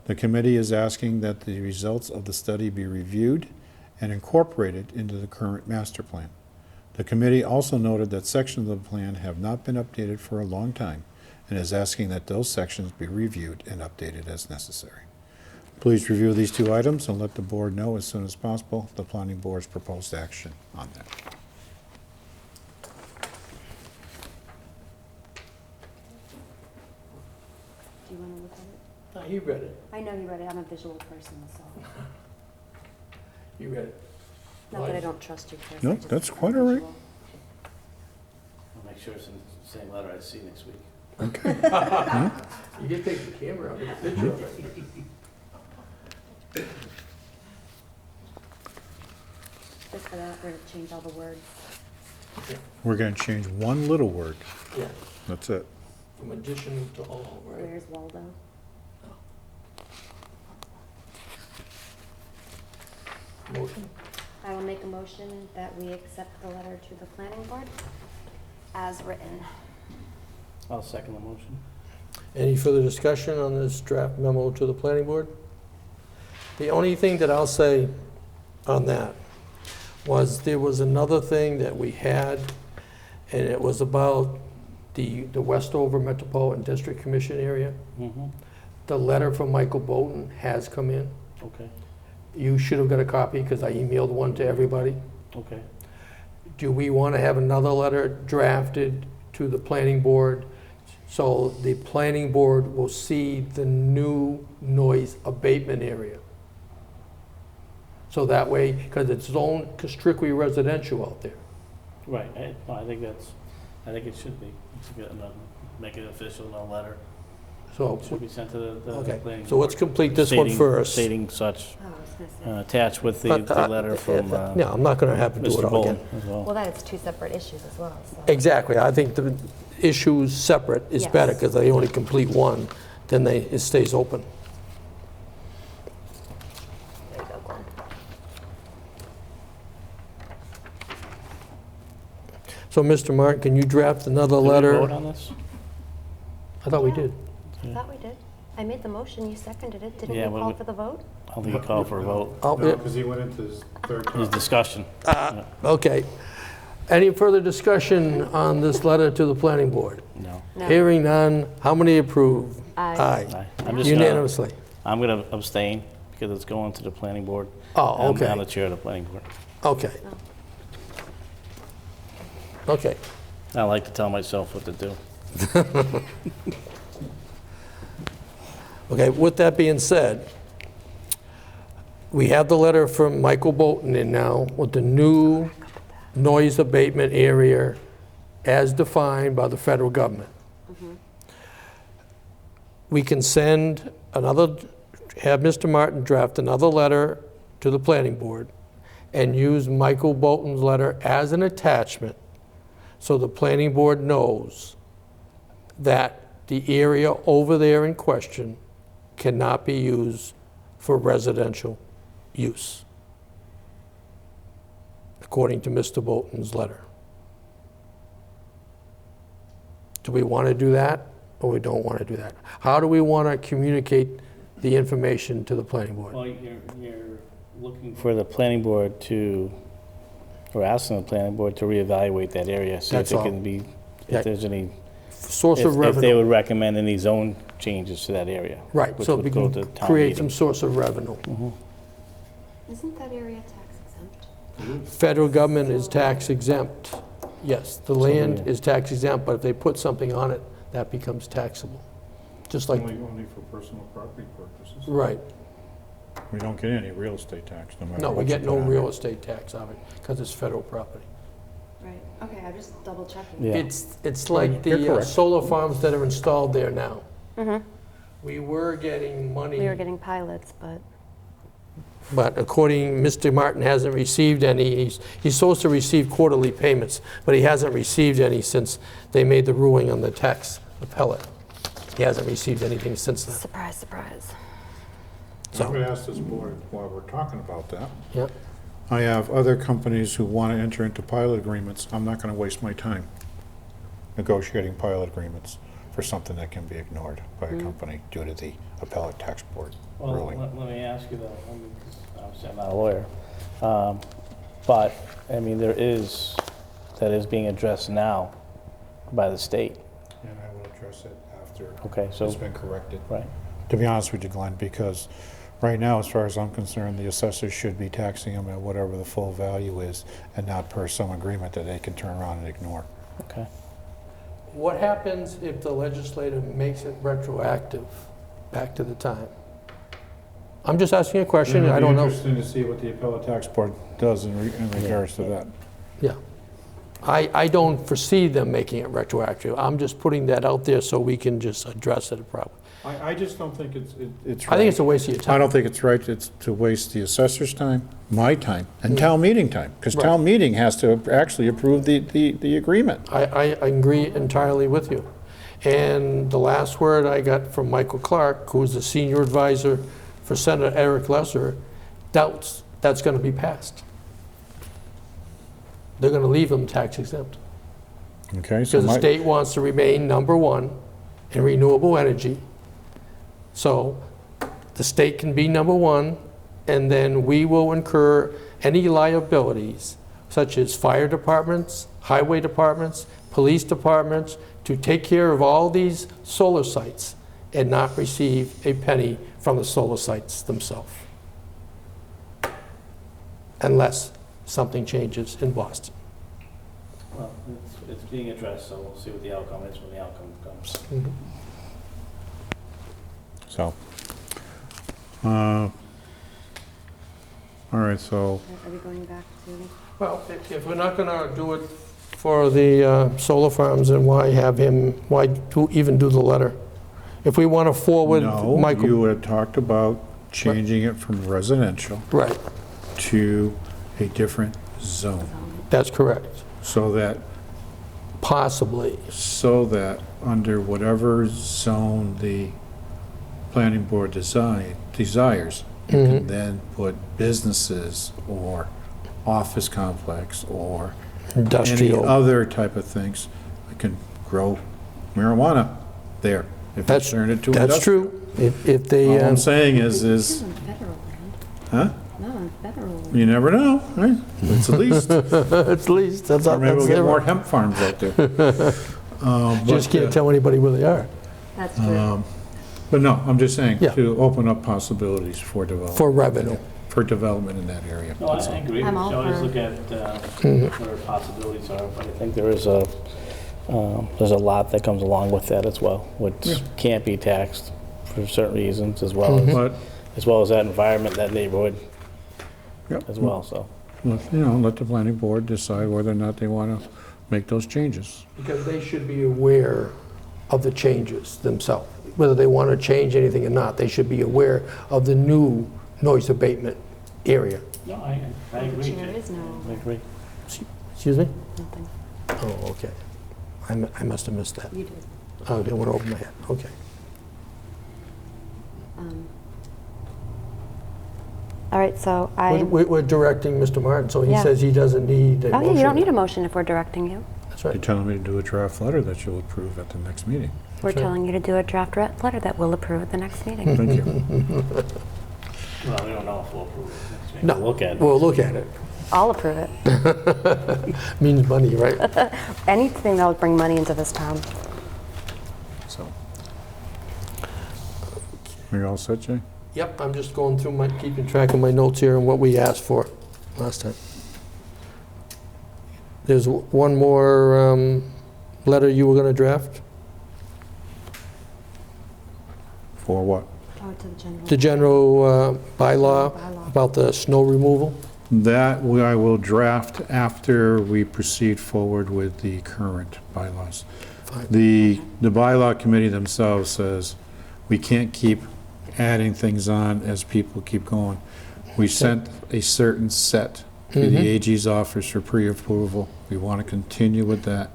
The committee is asking that the results of the study be reviewed and incorporated into the current master plan. The committee also noted that sections of the plan have not been updated for a long time and is asking that those sections be reviewed and updated as necessary. Please review these two items and let the board know as soon as possible the planning board's proposed action on them. Do you want to look at it? He read it. I know you read it. I'm a visual person, so. You read it. Not that I don't trust you, Chris. No, I just- that's quite all right. visual. I'll make sure it's in the same letter I see next week. You can take the camera out and take a picture of it. Just for that, we're going to change all the words. We're going to change one little word. Yeah, That's it. from addition to all, right? Where's Waldo? Motion? I will make a motion that we accept the letter to the planning board as written. I'll second the motion. Any further discussion on this draft memo to the planning board? The only thing that I'll say on that was there was another thing that we had, and it was about the Westover Metropolitan District Commission area. Mm-hmm, The letter from Michael Bolton has come in. okay, You should have got a copy because I emailed one to everybody. okay. Do we want to have another letter drafted to the planning board so the planning board will see the new noise abatement area? So that way, because it's zoned strictly residential out there. Right, I think it should be. It's good enough. Make it official in a letter. So, It should be sent to the okay, planning so let's board, complete this one stating- first. Stating such, Oh, I was going to say. attached with the letter from Yeah, I'm not going to have to do it Mr. all Bolton again. as well. Well, that is two separate issues as well, so. Exactly, I think the issues separate is Yes. better because they only complete one, then it stays open. There you go, Glenn. So, Mr. Martin, can you draft another Did we letter? vote on this? I thought we Yeah. did. I thought we did. I made the motion, you seconded it. Didn't Yeah, you but call we- for the vote? I don't think you called for a vote. Oh, No, yeah, because he went into his third It was term. discussion. okay. Any further discussion on this letter to the planning board? No. No. Hearing none, how many approve? Aye. Aye. I'm just gonna, Unanimously. I'm gonna abstain because it's going to the planning board. Oh, okay. I'm the chair of the planning board. Okay. Okay. I like to tell myself what to do. Okay, with that being said, we have the letter from Michael Bolton in now with the new noise abatement area as defined by the federal government. We can send another, have Mr. Martin draft another letter to the planning board and use Michael Bolton's letter as an attachment so the planning board knows that the area over there in question cannot be used for residential use, according to Mr. Bolton's letter. Do we want to do that, or we don't want to do that? How do we want to communicate the information to the planning board? Well, you're looking for the planning board to, or asking the planning board to reevaluate that area, see if That's it all. can be, Yeah. if there's any, Source of if they revenue. would recommend any zone changes to that area. Right, which so would we go can to town create meeting. some source of revenue. Isn't that area tax exempt? Federal government is tax exempt. Yes, the land is tax exempt, but if they put something on it, that becomes taxable. Just like, Only for personal property purposes. right. We don't get any real estate tax, no matter No, what we you get no put on real it. estate tax on it because it's federal property. Right, okay, I'm just double checking. Yeah. It's like You're the correct. solar farms that are installed there now. We were getting money. We were getting pilots, but But according, Mr. Martin hasn't received any, he's supposed to receive quarterly payments, but he hasn't received any since they made the ruling on the tax appellate. He hasn't received anything since then. surprise, surprise. So I'm going to ask this board while we're talking about that. Yep. I have other companies who want to enter into pilot agreements. I'm not going to waste my time negotiating pilot agreements for something that can be ignored by a company due to the appellate tax board Well, ruling. let me ask you though, I mean, 'cause obviously I'm not a lawyer, but, I mean, that is being addressed now by the state, And I will address it after okay, so, it's been corrected. right, To be honest with you, Glenn, because right now, as far as I'm concerned, the assessors should be taxing them at whatever the full value is and not per some agreement that they can turn around and ignore. okay. What happens if the legislature makes it retroactive back to the time? I'm just asking a question, I don't know. It'll be interesting to see what the appellate tax board does in regards to that. Yeah. I don't foresee them making it retroactive. I'm just putting that out there so we can just address it properly. I just don't think it's right. I think it's a waste of your I time. don't think it's right it's to waste the assessor's time, my time, and town meeting time, because Right. town meeting has to actually approve the agreement. I agree entirely with you. And the last word I got from Michael Clark, who's the senior advisor for Senator Eric Lesser, doubts that's going to be passed. They're going to leave them tax exempt. Okay, so Because the my, state wants to remain number one in renewable energy. So the state can be number one, and then we will incur any liabilities, such as fire departments, highway departments, police departments, to take care of all these solar sites and not receive a penny from the solar sites themselves. Unless something changes in Boston. Well, it's being addressed, so we'll see what the outcome is when the outcome comes. so. All right, so, Are we going back to? Well, if we're not going to do it for the solar farms, then why have him, why even do the letter? If we want to forward no, Michael. you had talked about changing it from residential Right, to a different zone, that's correct. so that Possibly. under whatever zone the planning board desires, you can then put businesses or office complex or any Industrial. other type of things. We can grow marijuana there if That's, it's turned into that's industrial. true. If they, All I'm saying is, It's on federal land. huh? No, on federal land. You never know, right? It's at least, at least, that's or maybe we'll get more it. hemp farms out there. Just can't tell anybody where they are That's true. But no, I'm just saying, Yeah. to open up possibilities for development. for revenue. for development in that area. No, I That's all. agree. We I'm all should always for- look at what our possibilities are, but I think there's a lot that comes along with that as well, which can't be taxed for certain reasons, as well But, as that environment, that neighborhood Yep. as well, so. let the planning board decide whether or not they want to make those changes. Because they should be aware of the changes themselves. Whether they want to change anything or not, they should be aware of the new noise abatement area. No, I agree. There Jay. is no, I agree. Excuse me? nothing. Oh, okay. I must have missed that. You did. Oh, it went over my head, okay. All right, so I, We're directing Mr. Martin, so he Yeah. says he doesn't need a oh motion. yeah, you don't need a motion if we're directing you. That's You're right. telling me to do a draft letter that you'll approve at the next meeting. We're right. telling you to do a draft letter that we'll approve at the next meeting. Thank you. Well, we don't know if we'll approve it next week. No, We'll look at it. we'll look at it. I'll approve it. Means money, right? Anything that will bring money into this town. So. Are you all set, Jay? Yep, I'm just going through keeping track of my notes here and what we asked for last time. There's one more letter you were going to draft? For what? Oh, to the general. The general bylaw Bylaw. about the snow removal? That I will draft after we proceed forward with the current bylaws. Fine. The bylaw committee themselves says we can't keep adding things on as people keep going. We sent a certain set to the AG's office for pre-approval. We want to continue with that.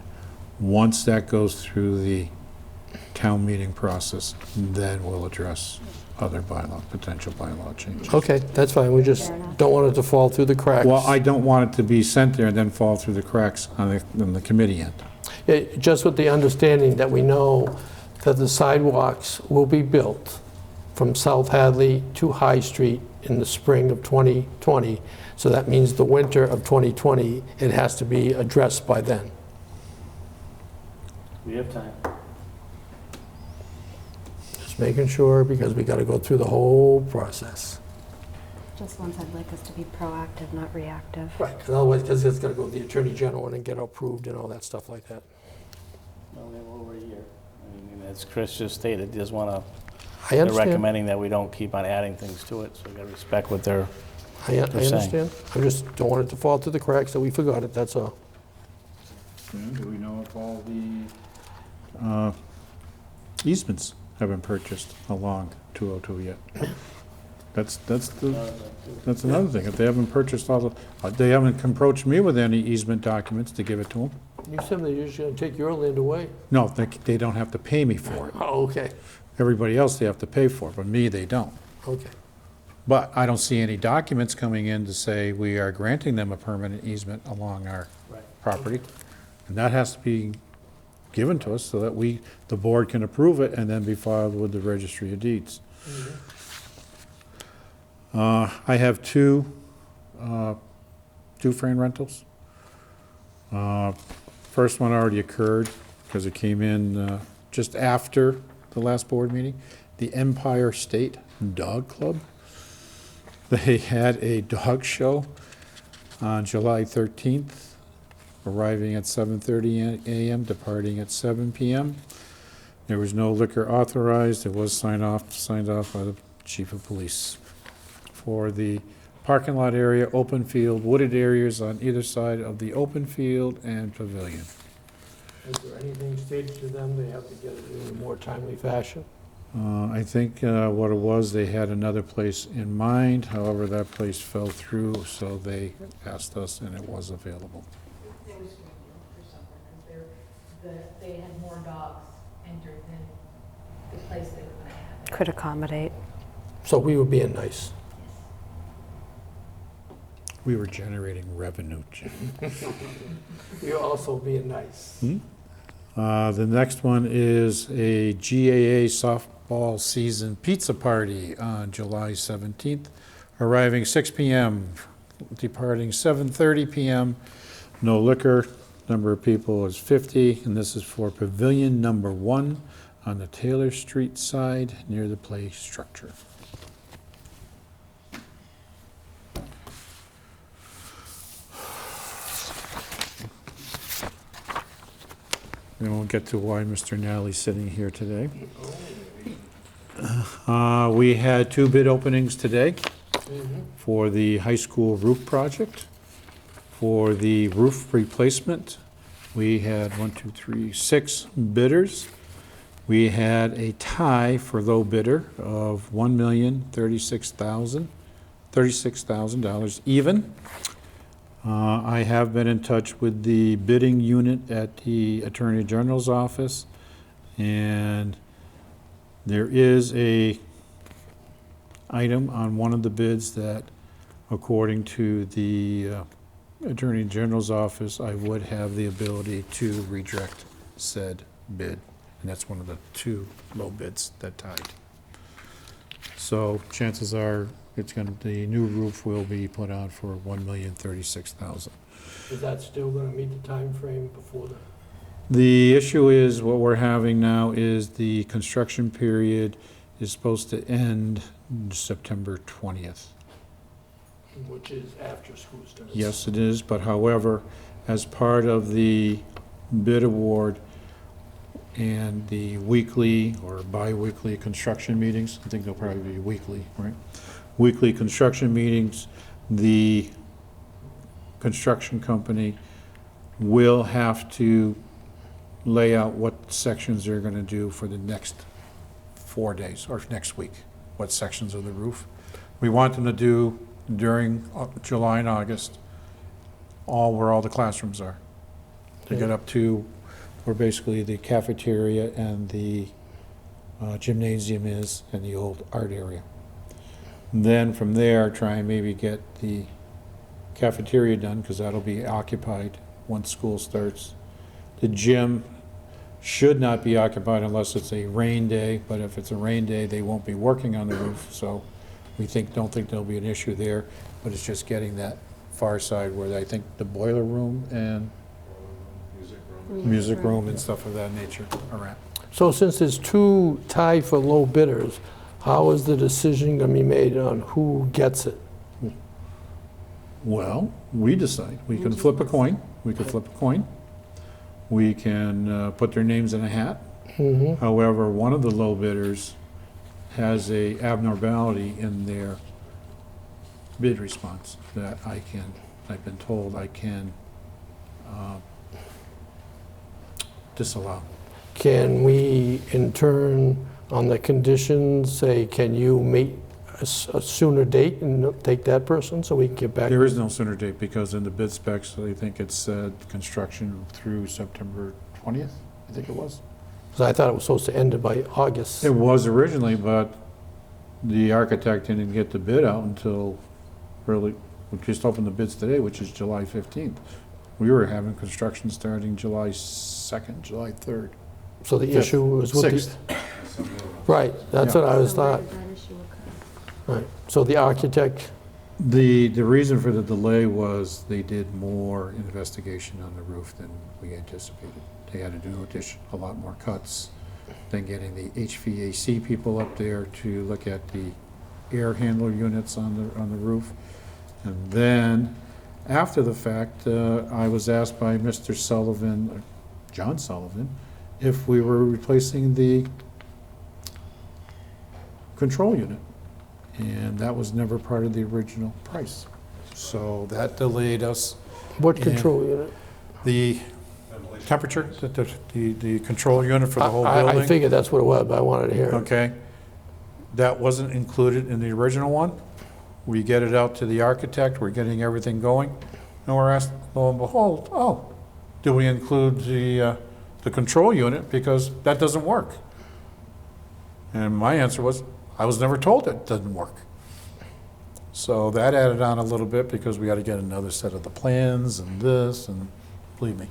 Once that goes through the town meeting process, then we'll address other potential bylaw changes. Okay, that's fine. We just Fair enough. don't want it to fall through the cracks. Well, I don't want it to be sent there and then fall through the cracks on the committee end. Yeah, just with the understanding that we know that the sidewalks will be built from South Hadley to High Street in the spring of 2020. So that means the winter of 2020, it has to be addressed by then. We have time. Just making sure, because we got to go through the whole process. Just once I'd like us to be proactive, not reactive. Right, because otherwise, because it's got to go to the Attorney General and get approved and all that stuff like that. Well, we have over a year. I mean, as Chris just stated, he does want to, I they're understand. recommending that we don't keep on adding things to it, so we got to respect what they're, I saying. understand. I just don't want it to fall through the cracks that we forgot it, that's all. Do we know if all the easements have been purchased along 202 yet? That's another thing. If they haven't purchased all the, they haven't approached me with any easement documents to give it to them. You said they're usually going to take your land away. No, they don't have to pay me for it. Oh, okay, Everybody else they have to pay for, but me, they don't. okay. But I don't see any documents coming in to say we are granting them a permanent easement along our property. And that has to be given to us so that the board can approve it and then be filed with the Registry of Deeds. I have two frame rentals. First one already occurred because it came in just after the last board meeting. The Empire State Dog Club. They had a dog show on July 13th, arriving at 7:30 a.m., departing at 7 p.m. There was no liquor authorized. It was signed off by the chief of police. For the parking lot area, open field, wooded areas on either side of the open field and pavilion. Is there anything stated to them they have to get it in a more timely fashion? I think what it was, they had another place in mind. However, that place fell through, so they asked us, and it was available. It was for something, because they had more dogs entered than the place they were gonna have. Could accommodate. So we were being nice. We were generating revenue, Jim. We were also being nice. The next one is a GAA softball season pizza party on July 17th, arriving 6 p.m., departing 7:30 p.m. No liquor, number of people is 50, and this is for Pavilion Number 1 on the Taylor Street side near the play structure. then we'll get to why Mr. Nally's sitting here today. We had 2 bid openings today for the high school roof project. For the roof replacement, we had 6 bidders. We had a tie for low bidder of $1,036,000 even. I have been in touch with the bidding unit at the Attorney General's office, and there is a item on one of the bids that, according to the Attorney General's office, I would have the ability to reject said bid. And that's one of the 2 low bids that tied. So chances are the new roof will be put on for $1,036,000. Is that still going to meet the time frame before the? The issue is, what we're having now is the construction period is supposed to end September 20th. Which is after school starts. Yes, it is, but however, as part of the bid award and the weekly or bi-weekly construction meetings, I think they'll probably be weekly, right? Weekly construction meetings, the construction company will have to lay out what sections they're gonna do for the next 4 days, or next week, what sections of the roof. We want them to do during July and August, where all the classrooms are. To get up to where basically the cafeteria and the gymnasium is, and the old art area. Then from there, try and maybe get the cafeteria done, because that'll be occupied once school starts. The gym should not be occupied unless it's a rain day, but if it's a rain day, they won't be working on the roof, so we don't think there'll be an issue there, but it's just getting that far side where I think the boiler room and music room and stuff of that nature are at. So since there's 2 tied for low bidders, how is the decision going to be made on who gets it? Well, we decide. We can flip a coin. We can put their names in a hat. However, one of the low bidders has a abnormality in their bid response that I've been told I can disallow. Can we, in turn, on the conditions, say, can you meet a sooner date and take that person so we can get back? There is no sooner date, because in the bid specs, I think it said construction through September 20th, I think it was. Because I thought it was supposed to end by August. It was originally, but the architect didn't get the bid out until we just opened the bids today, which is July 15th. We were having construction starting July 2nd, July 3rd. So the issue was with the... 6th. Right, that's Yeah. what I was So where thought. did that issue occur? Right, so the architect, The reason for the delay was they did more investigation on the roof than we anticipated. They had to do a lot more cuts, then getting the HVAC people up there to look at the air handler units on the roof. And then, after the fact, I was asked by Mr. Sullivan, John Sullivan, if we were replacing the control unit. And that was never part of the original price. So that delayed us. what And control unit? The temperature, the control unit for the whole I building. figured that's what it was, but I wanted to hear it. Okay. That wasn't included in the original one. We get it out to the architect, we're getting everything going, and we're asked, lo and behold, oh, do we include the control unit, because that doesn't work? And my answer was, I was never told it doesn't work. So that added on a little bit, because we got to get another set of the plans and this, and believe me,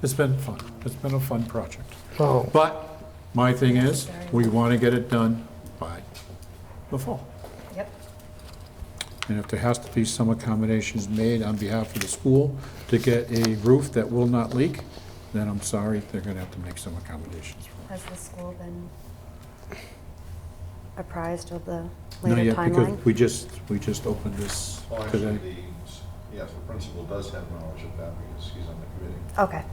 it's been fun. It's been a fun project. Oh, But my thing is, we want to get it done by the fall. Yep. And if there has to be some accommodations made on behalf of the school to get a roof that will not leak, then I'm sorry, they're going to have to make some accommodations for it. Has the school been apprised of the Not later yet, because timeline? we just opened this Well, actually, today. yes, the principal does have knowledge of that because he's on the committee. Okay,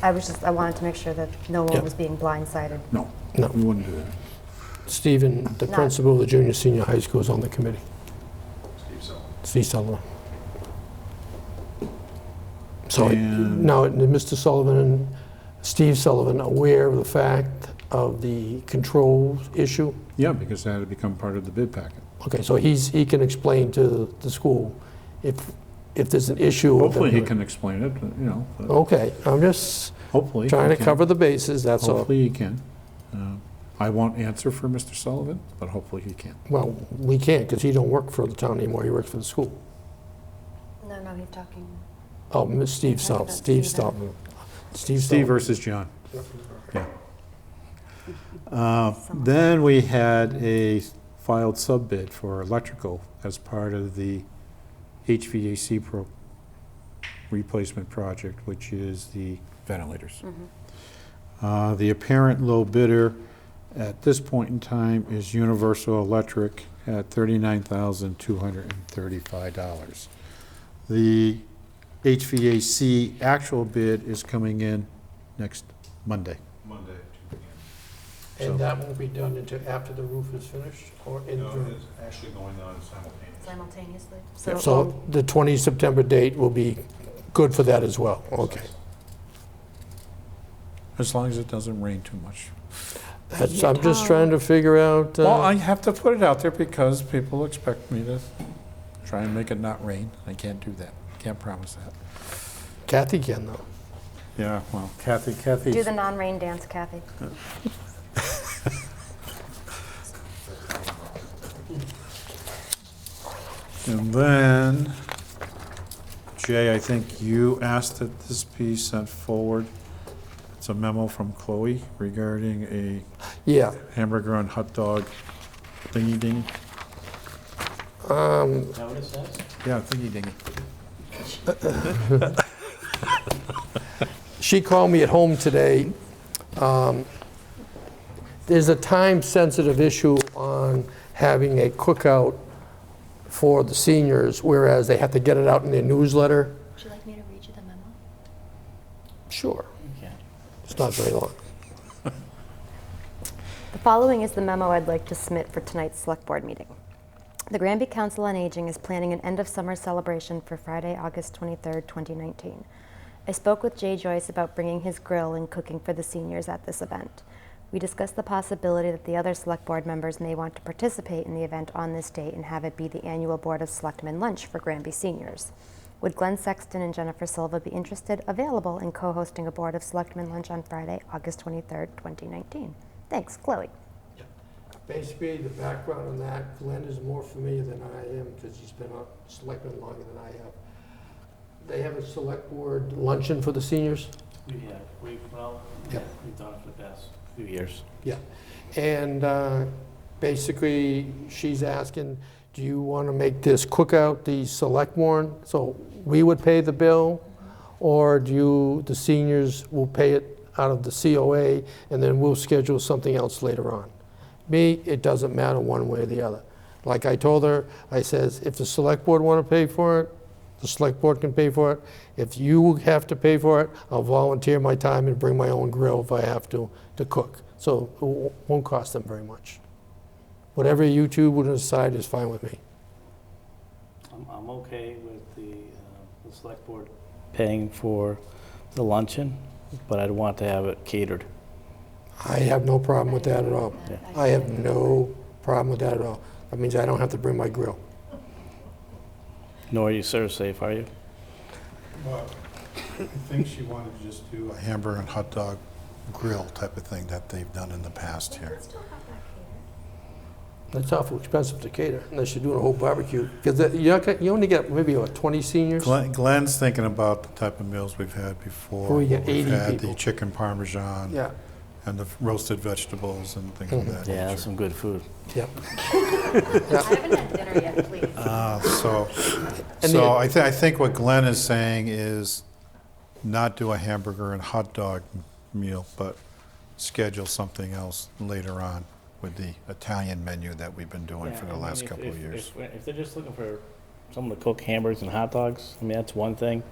I wanted to make sure that no one Yeah. was being blindsided. No, No. we wouldn't do that. Stephen, the Not- principal of the junior senior high school, is on the committee. Steve Sullivan. So And- now, is Mr. Sullivan and Steve Sullivan aware of the fact of the controls issue? Yeah, because that had become part of the bid packet. Okay, so he can explain to the school if there's an issue. with Hopefully he them. can explain it, you know. but Okay, I'm just Hopefully. he trying to can. cover the bases, that's all. Hopefully he can. I won't answer for Mr. Sullivan, but hopefully he can. Well, we can't, because he don't work for the town anymore, he works for the school. No, he's talking. Oh, Miss Steve Talking Sullivan, about Steve Stephen. Sullivan. Steve Steve Sullivan. versus John. Yeah. Then we had a filed sub-bid for electrical as part of the HVAC replacement project, which is the ventilators. The apparent low bidder at this point in time is Universal Electric at $39,235. The HVAC actual bid is coming in next Monday. And that won't be done until after the roof is finished, or in June? actually going on simultaneously. Simultaneously. So the 20 September date will be good for that as well, okay. As long as it doesn't rain too much. I'm just trying to figure out, Well, I have to put it out there because people expect me to try and make it not rain. I can't do that. Can't promise that. Kathy can though. Yeah, well, Kathy. Do the non-rain dance, Kathy. And then, Jay, I think you asked that this be sent forward. It's a memo from Chloe regarding a Yeah, hamburger and hot dog thingy dingy. Is that what it says? Yeah, thingy dingy. she called me at home today. There's a time-sensitive issue on having a cookout for the seniors, whereas they have to get it out in their newsletter. Would you like me to read you the memo? Sure, Okay. it's not very long. The following is the memo I'd like to submit for tonight's select board meeting. The Granby Council on Aging is planning an end-of-summer celebration for Friday, August 23rd, 2019. I spoke with Jay Joyce about bringing his grill and cooking for the seniors at this event. We discussed the possibility that the other select board members may want to participate in the event on this date and have it be the annual Board of Selectmen lunch for Granby seniors. Would Glenn Sexton and Jennifer Silva be interested, available, in co-hosting a Board of Selectmen lunch on Friday, August 23rd, 2019? Thanks, Chloe. Basically, the background on that, Glenn is more familiar than I am, because he's been a selectman longer than I have. They have a select board luncheon for the seniors? We've done it for the past few years. Yeah, and basically, she's asking, do you want to make this cookout the select board, so we would pay the bill? Or the seniors will pay it out of the COA, and then we'll schedule something else later on? Me, it doesn't matter one way or the other. Like I told her, I says, if the select board want to pay for it, the select board can pay for it. If you have to pay for it, I'll volunteer my time and bring my own grill if I have to cook. So it won't cost them very much. Whatever you two would decide is fine with me. I'm okay with the select board paying for the luncheon, but I'd want to have it catered. I have no problem with that at all. Yeah. I have no problem with that at all. That means I don't have to bring my grill. Nor are you serve safe, are you? Well, I think she wanted to just do a hamburger and hot dog grill type of thing that they've done in the past here. That's awful expensive to cater, unless you're doing a whole barbecue. Because you only get maybe, 20 seniors? Glenn's thinking about the type of meals we've had before. Where we get We've 80 had people. the chicken parmesan Yeah, and the roasted vegetables and things of that Yeah, that's nature. some good food. yeah. I haven't had dinner yet, please. And I think what Glenn is saying is not do a hamburger and hot dog meal, but schedule something else later on with the Italian menu that we've been doing for the last couple of years. If they're just looking for someone to cook hamburgers and hot dogs, I mean, that's one thing.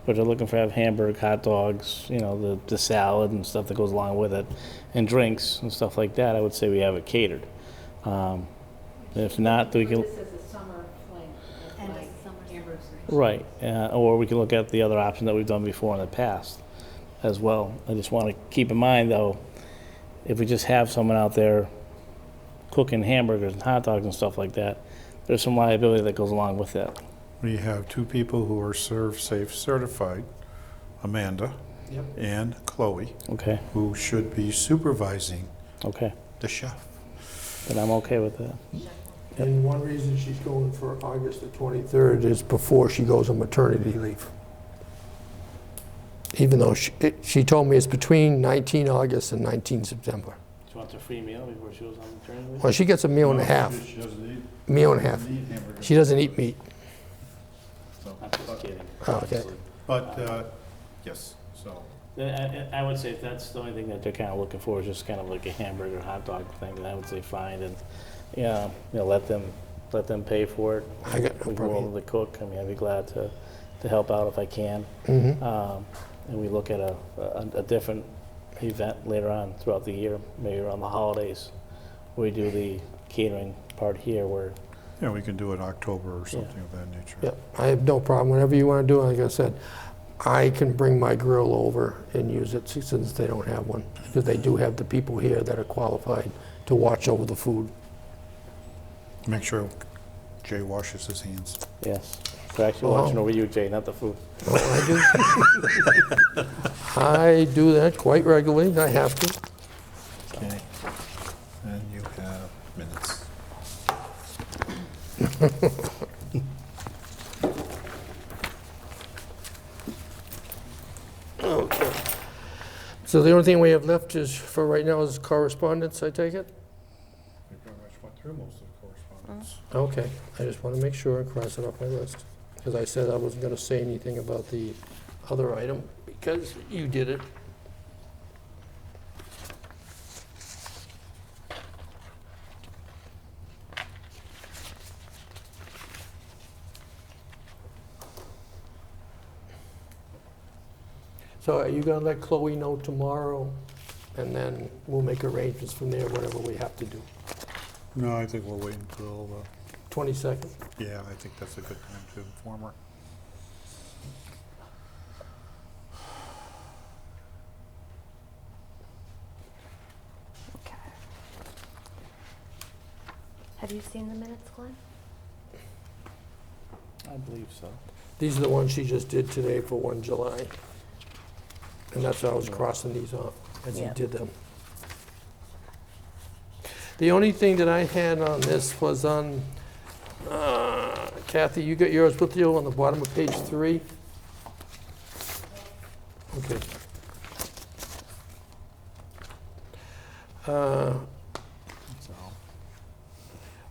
But they're looking for have hamburger, hot dogs, you know, the salad and stuff that goes along with it, and drinks and stuff like that, I would say we have it catered. If not, we can. This is a summer fling, And like a summer hamburgers. Right, or we can look at the other option that we've done before in the past as well. I just want to keep in mind, though, if we just have someone out there cooking hamburgers and hot dogs and stuff like that, there's some liability that goes along with that. We have two people who are Serve Safe certified, Amanda and Chloe, Okay, who should be supervising okay, the chef. then I'm okay with that. And one reason she's going for August the 23rd is before she goes on maternity leave. Even though she told me it's between 19 August and 19 September. She wants a free meal before she goes on maternity leave? Well, she gets a meal and a half. She doesn't eat. Meal and a half. She doesn't eat meat. I'm just kidding. Oh, okay. But, yes, so. I would say if that's the only thing that they're kind of looking for, is just kind of like a hamburger, hot dog thing, then I would say fine, and, yeah, you know, let them pay for it. I got no We go problem. over the cook, I mean, I'd be glad to help out if I can. Mhm. And we look at a different event later on throughout the year, maybe around the holidays, where we do the catering part here, where, Yeah, we can do it October or something of that nature. Yep, I have no problem. Whatever you want to do, like I said, I can bring my grill over and use it since they don't have one. Because they do have the people here that are qualified to watch over the food. Make sure Jay washes his hands. yes, they're actually Oh. watching over you, Jay, not the food. Oh, I do. I do that quite regularly. I have to. Okay. And you have minutes. Okay. So the only thing we have left is, for right now, is correspondence, I take it? We pretty much went through most of the correspondence. Okay, I just want to make sure and cross it off my list. Because I said I wasn't going to say anything about the other item, because you did it. So are you going to let Chloe know tomorrow? And then we'll make arrangements from there, whatever we have to do. No, I think we'll wait until, 22nd? yeah, I think that's a good time to inform her. Okay. Have you seen the minutes, Glenn? I believe so. These are the ones she just did today for 1 July. And that's why I was crossing these off as you Yeah. did them. The only thing that I had on this was on, Kathy, you got yours with you on the bottom of page 3? Okay.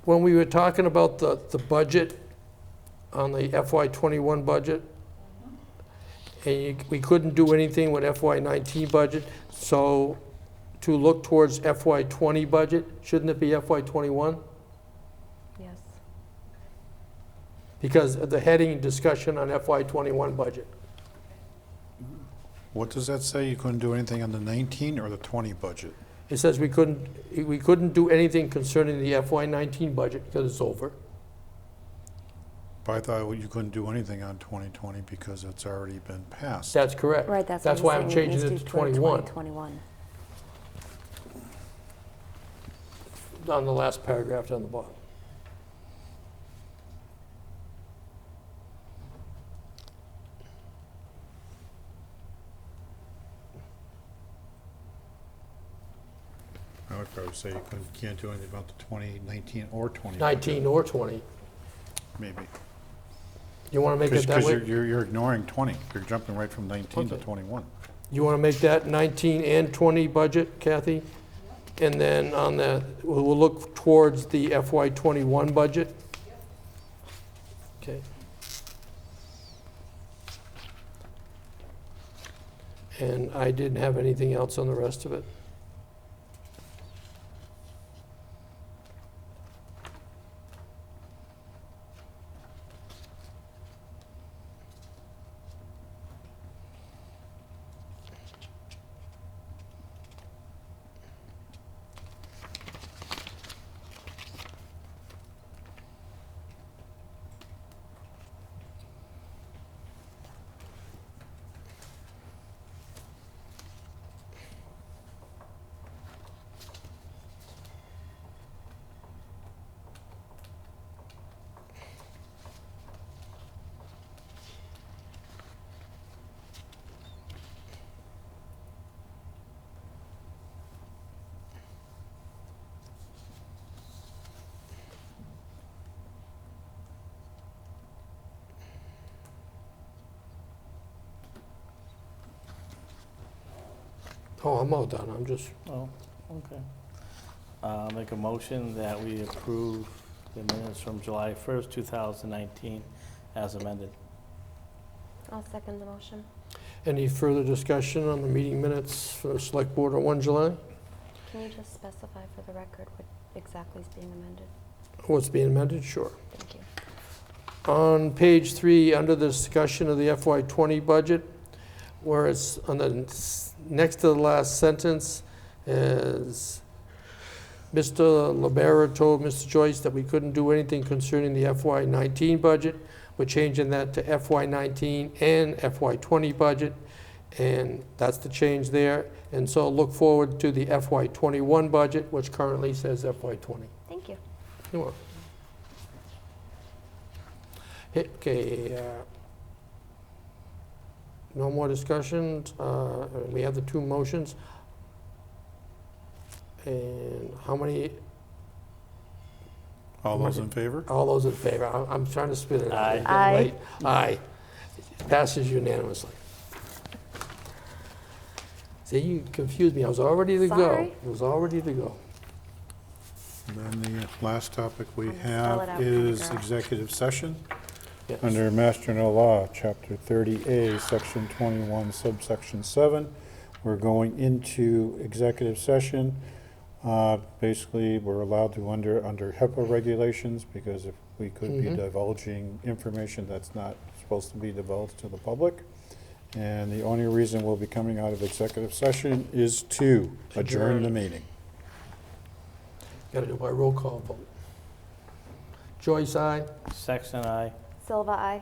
When we were talking about the budget, on the FY '21 budget, and we couldn't do anything with FY '19 budget, so to look towards FY '20 budget, shouldn't it be FY '21? Yes. Because of the heading discussion on FY '21 budget. What does that say? You couldn't do anything on the 19 or the 20 budget? It says we couldn't do anything concerning the FY '19 budget because it's over. But I thought you couldn't do anything on 2020 because it's already been passed. That's correct. Right, that's That's what why I'm I'm saying. changing it needs to be for 21 2021. on the last paragraph down the bottom. I would probably say you can't do anything about the 2019 or 20. 19 or 20. Maybe. You want to make it that Because way? you're ignoring 20. You're jumping right from 19 to Okay. 21. You want to make that 19 and 20 budget, Kathy? And then on the, we'll look towards the FY '21 budget? Okay. And I didn't have anything else on the rest of it. Oh, I'm all done, I'm just, Oh, okay. Make a motion that we approve the minutes from July 1st, 2019 as amended. I'll second the motion. any further discussion on the meeting minutes for the select board on 1 July? Can you just specify for the record what exactly is being amended? What's being amended? Sure. Thank you. On page 3, under the discussion of the FY20 budget, where it's on the next to the last sentence, is Mr. Libera told Mr. Joyce that we couldn't do anything concerning the FY19 budget. We're changing that to FY19 and FY20 budget, and that's the change there. And so look forward to the FY21 budget, which currently says FY20. Thank you. You're welcome. Okay, no more discussions. We have the 2 motions. And how many, All those in favor? all those in favor? I'm trying to spit it out. Aye. It's getting Aye. late. Aye. Passes unanimously. See, you confused me. I was all ready to go. Sorry. I was all ready to go. And then the last topic we I'm gonna spell it have out for you, is girl. executive session. Yes. Under Master General Law, Chapter 30A, Section 21, Subsection 7, we're going into executive session. Basically, we're allowed to under HIPAA regulations, because if we could be divulging information that's not supposed to be divulged to the public. And the only reason we'll be coming out of executive session is to adjourn the meeting. Got to do by roll call vote. Joyce, aye. Sexton, aye. Silva, aye.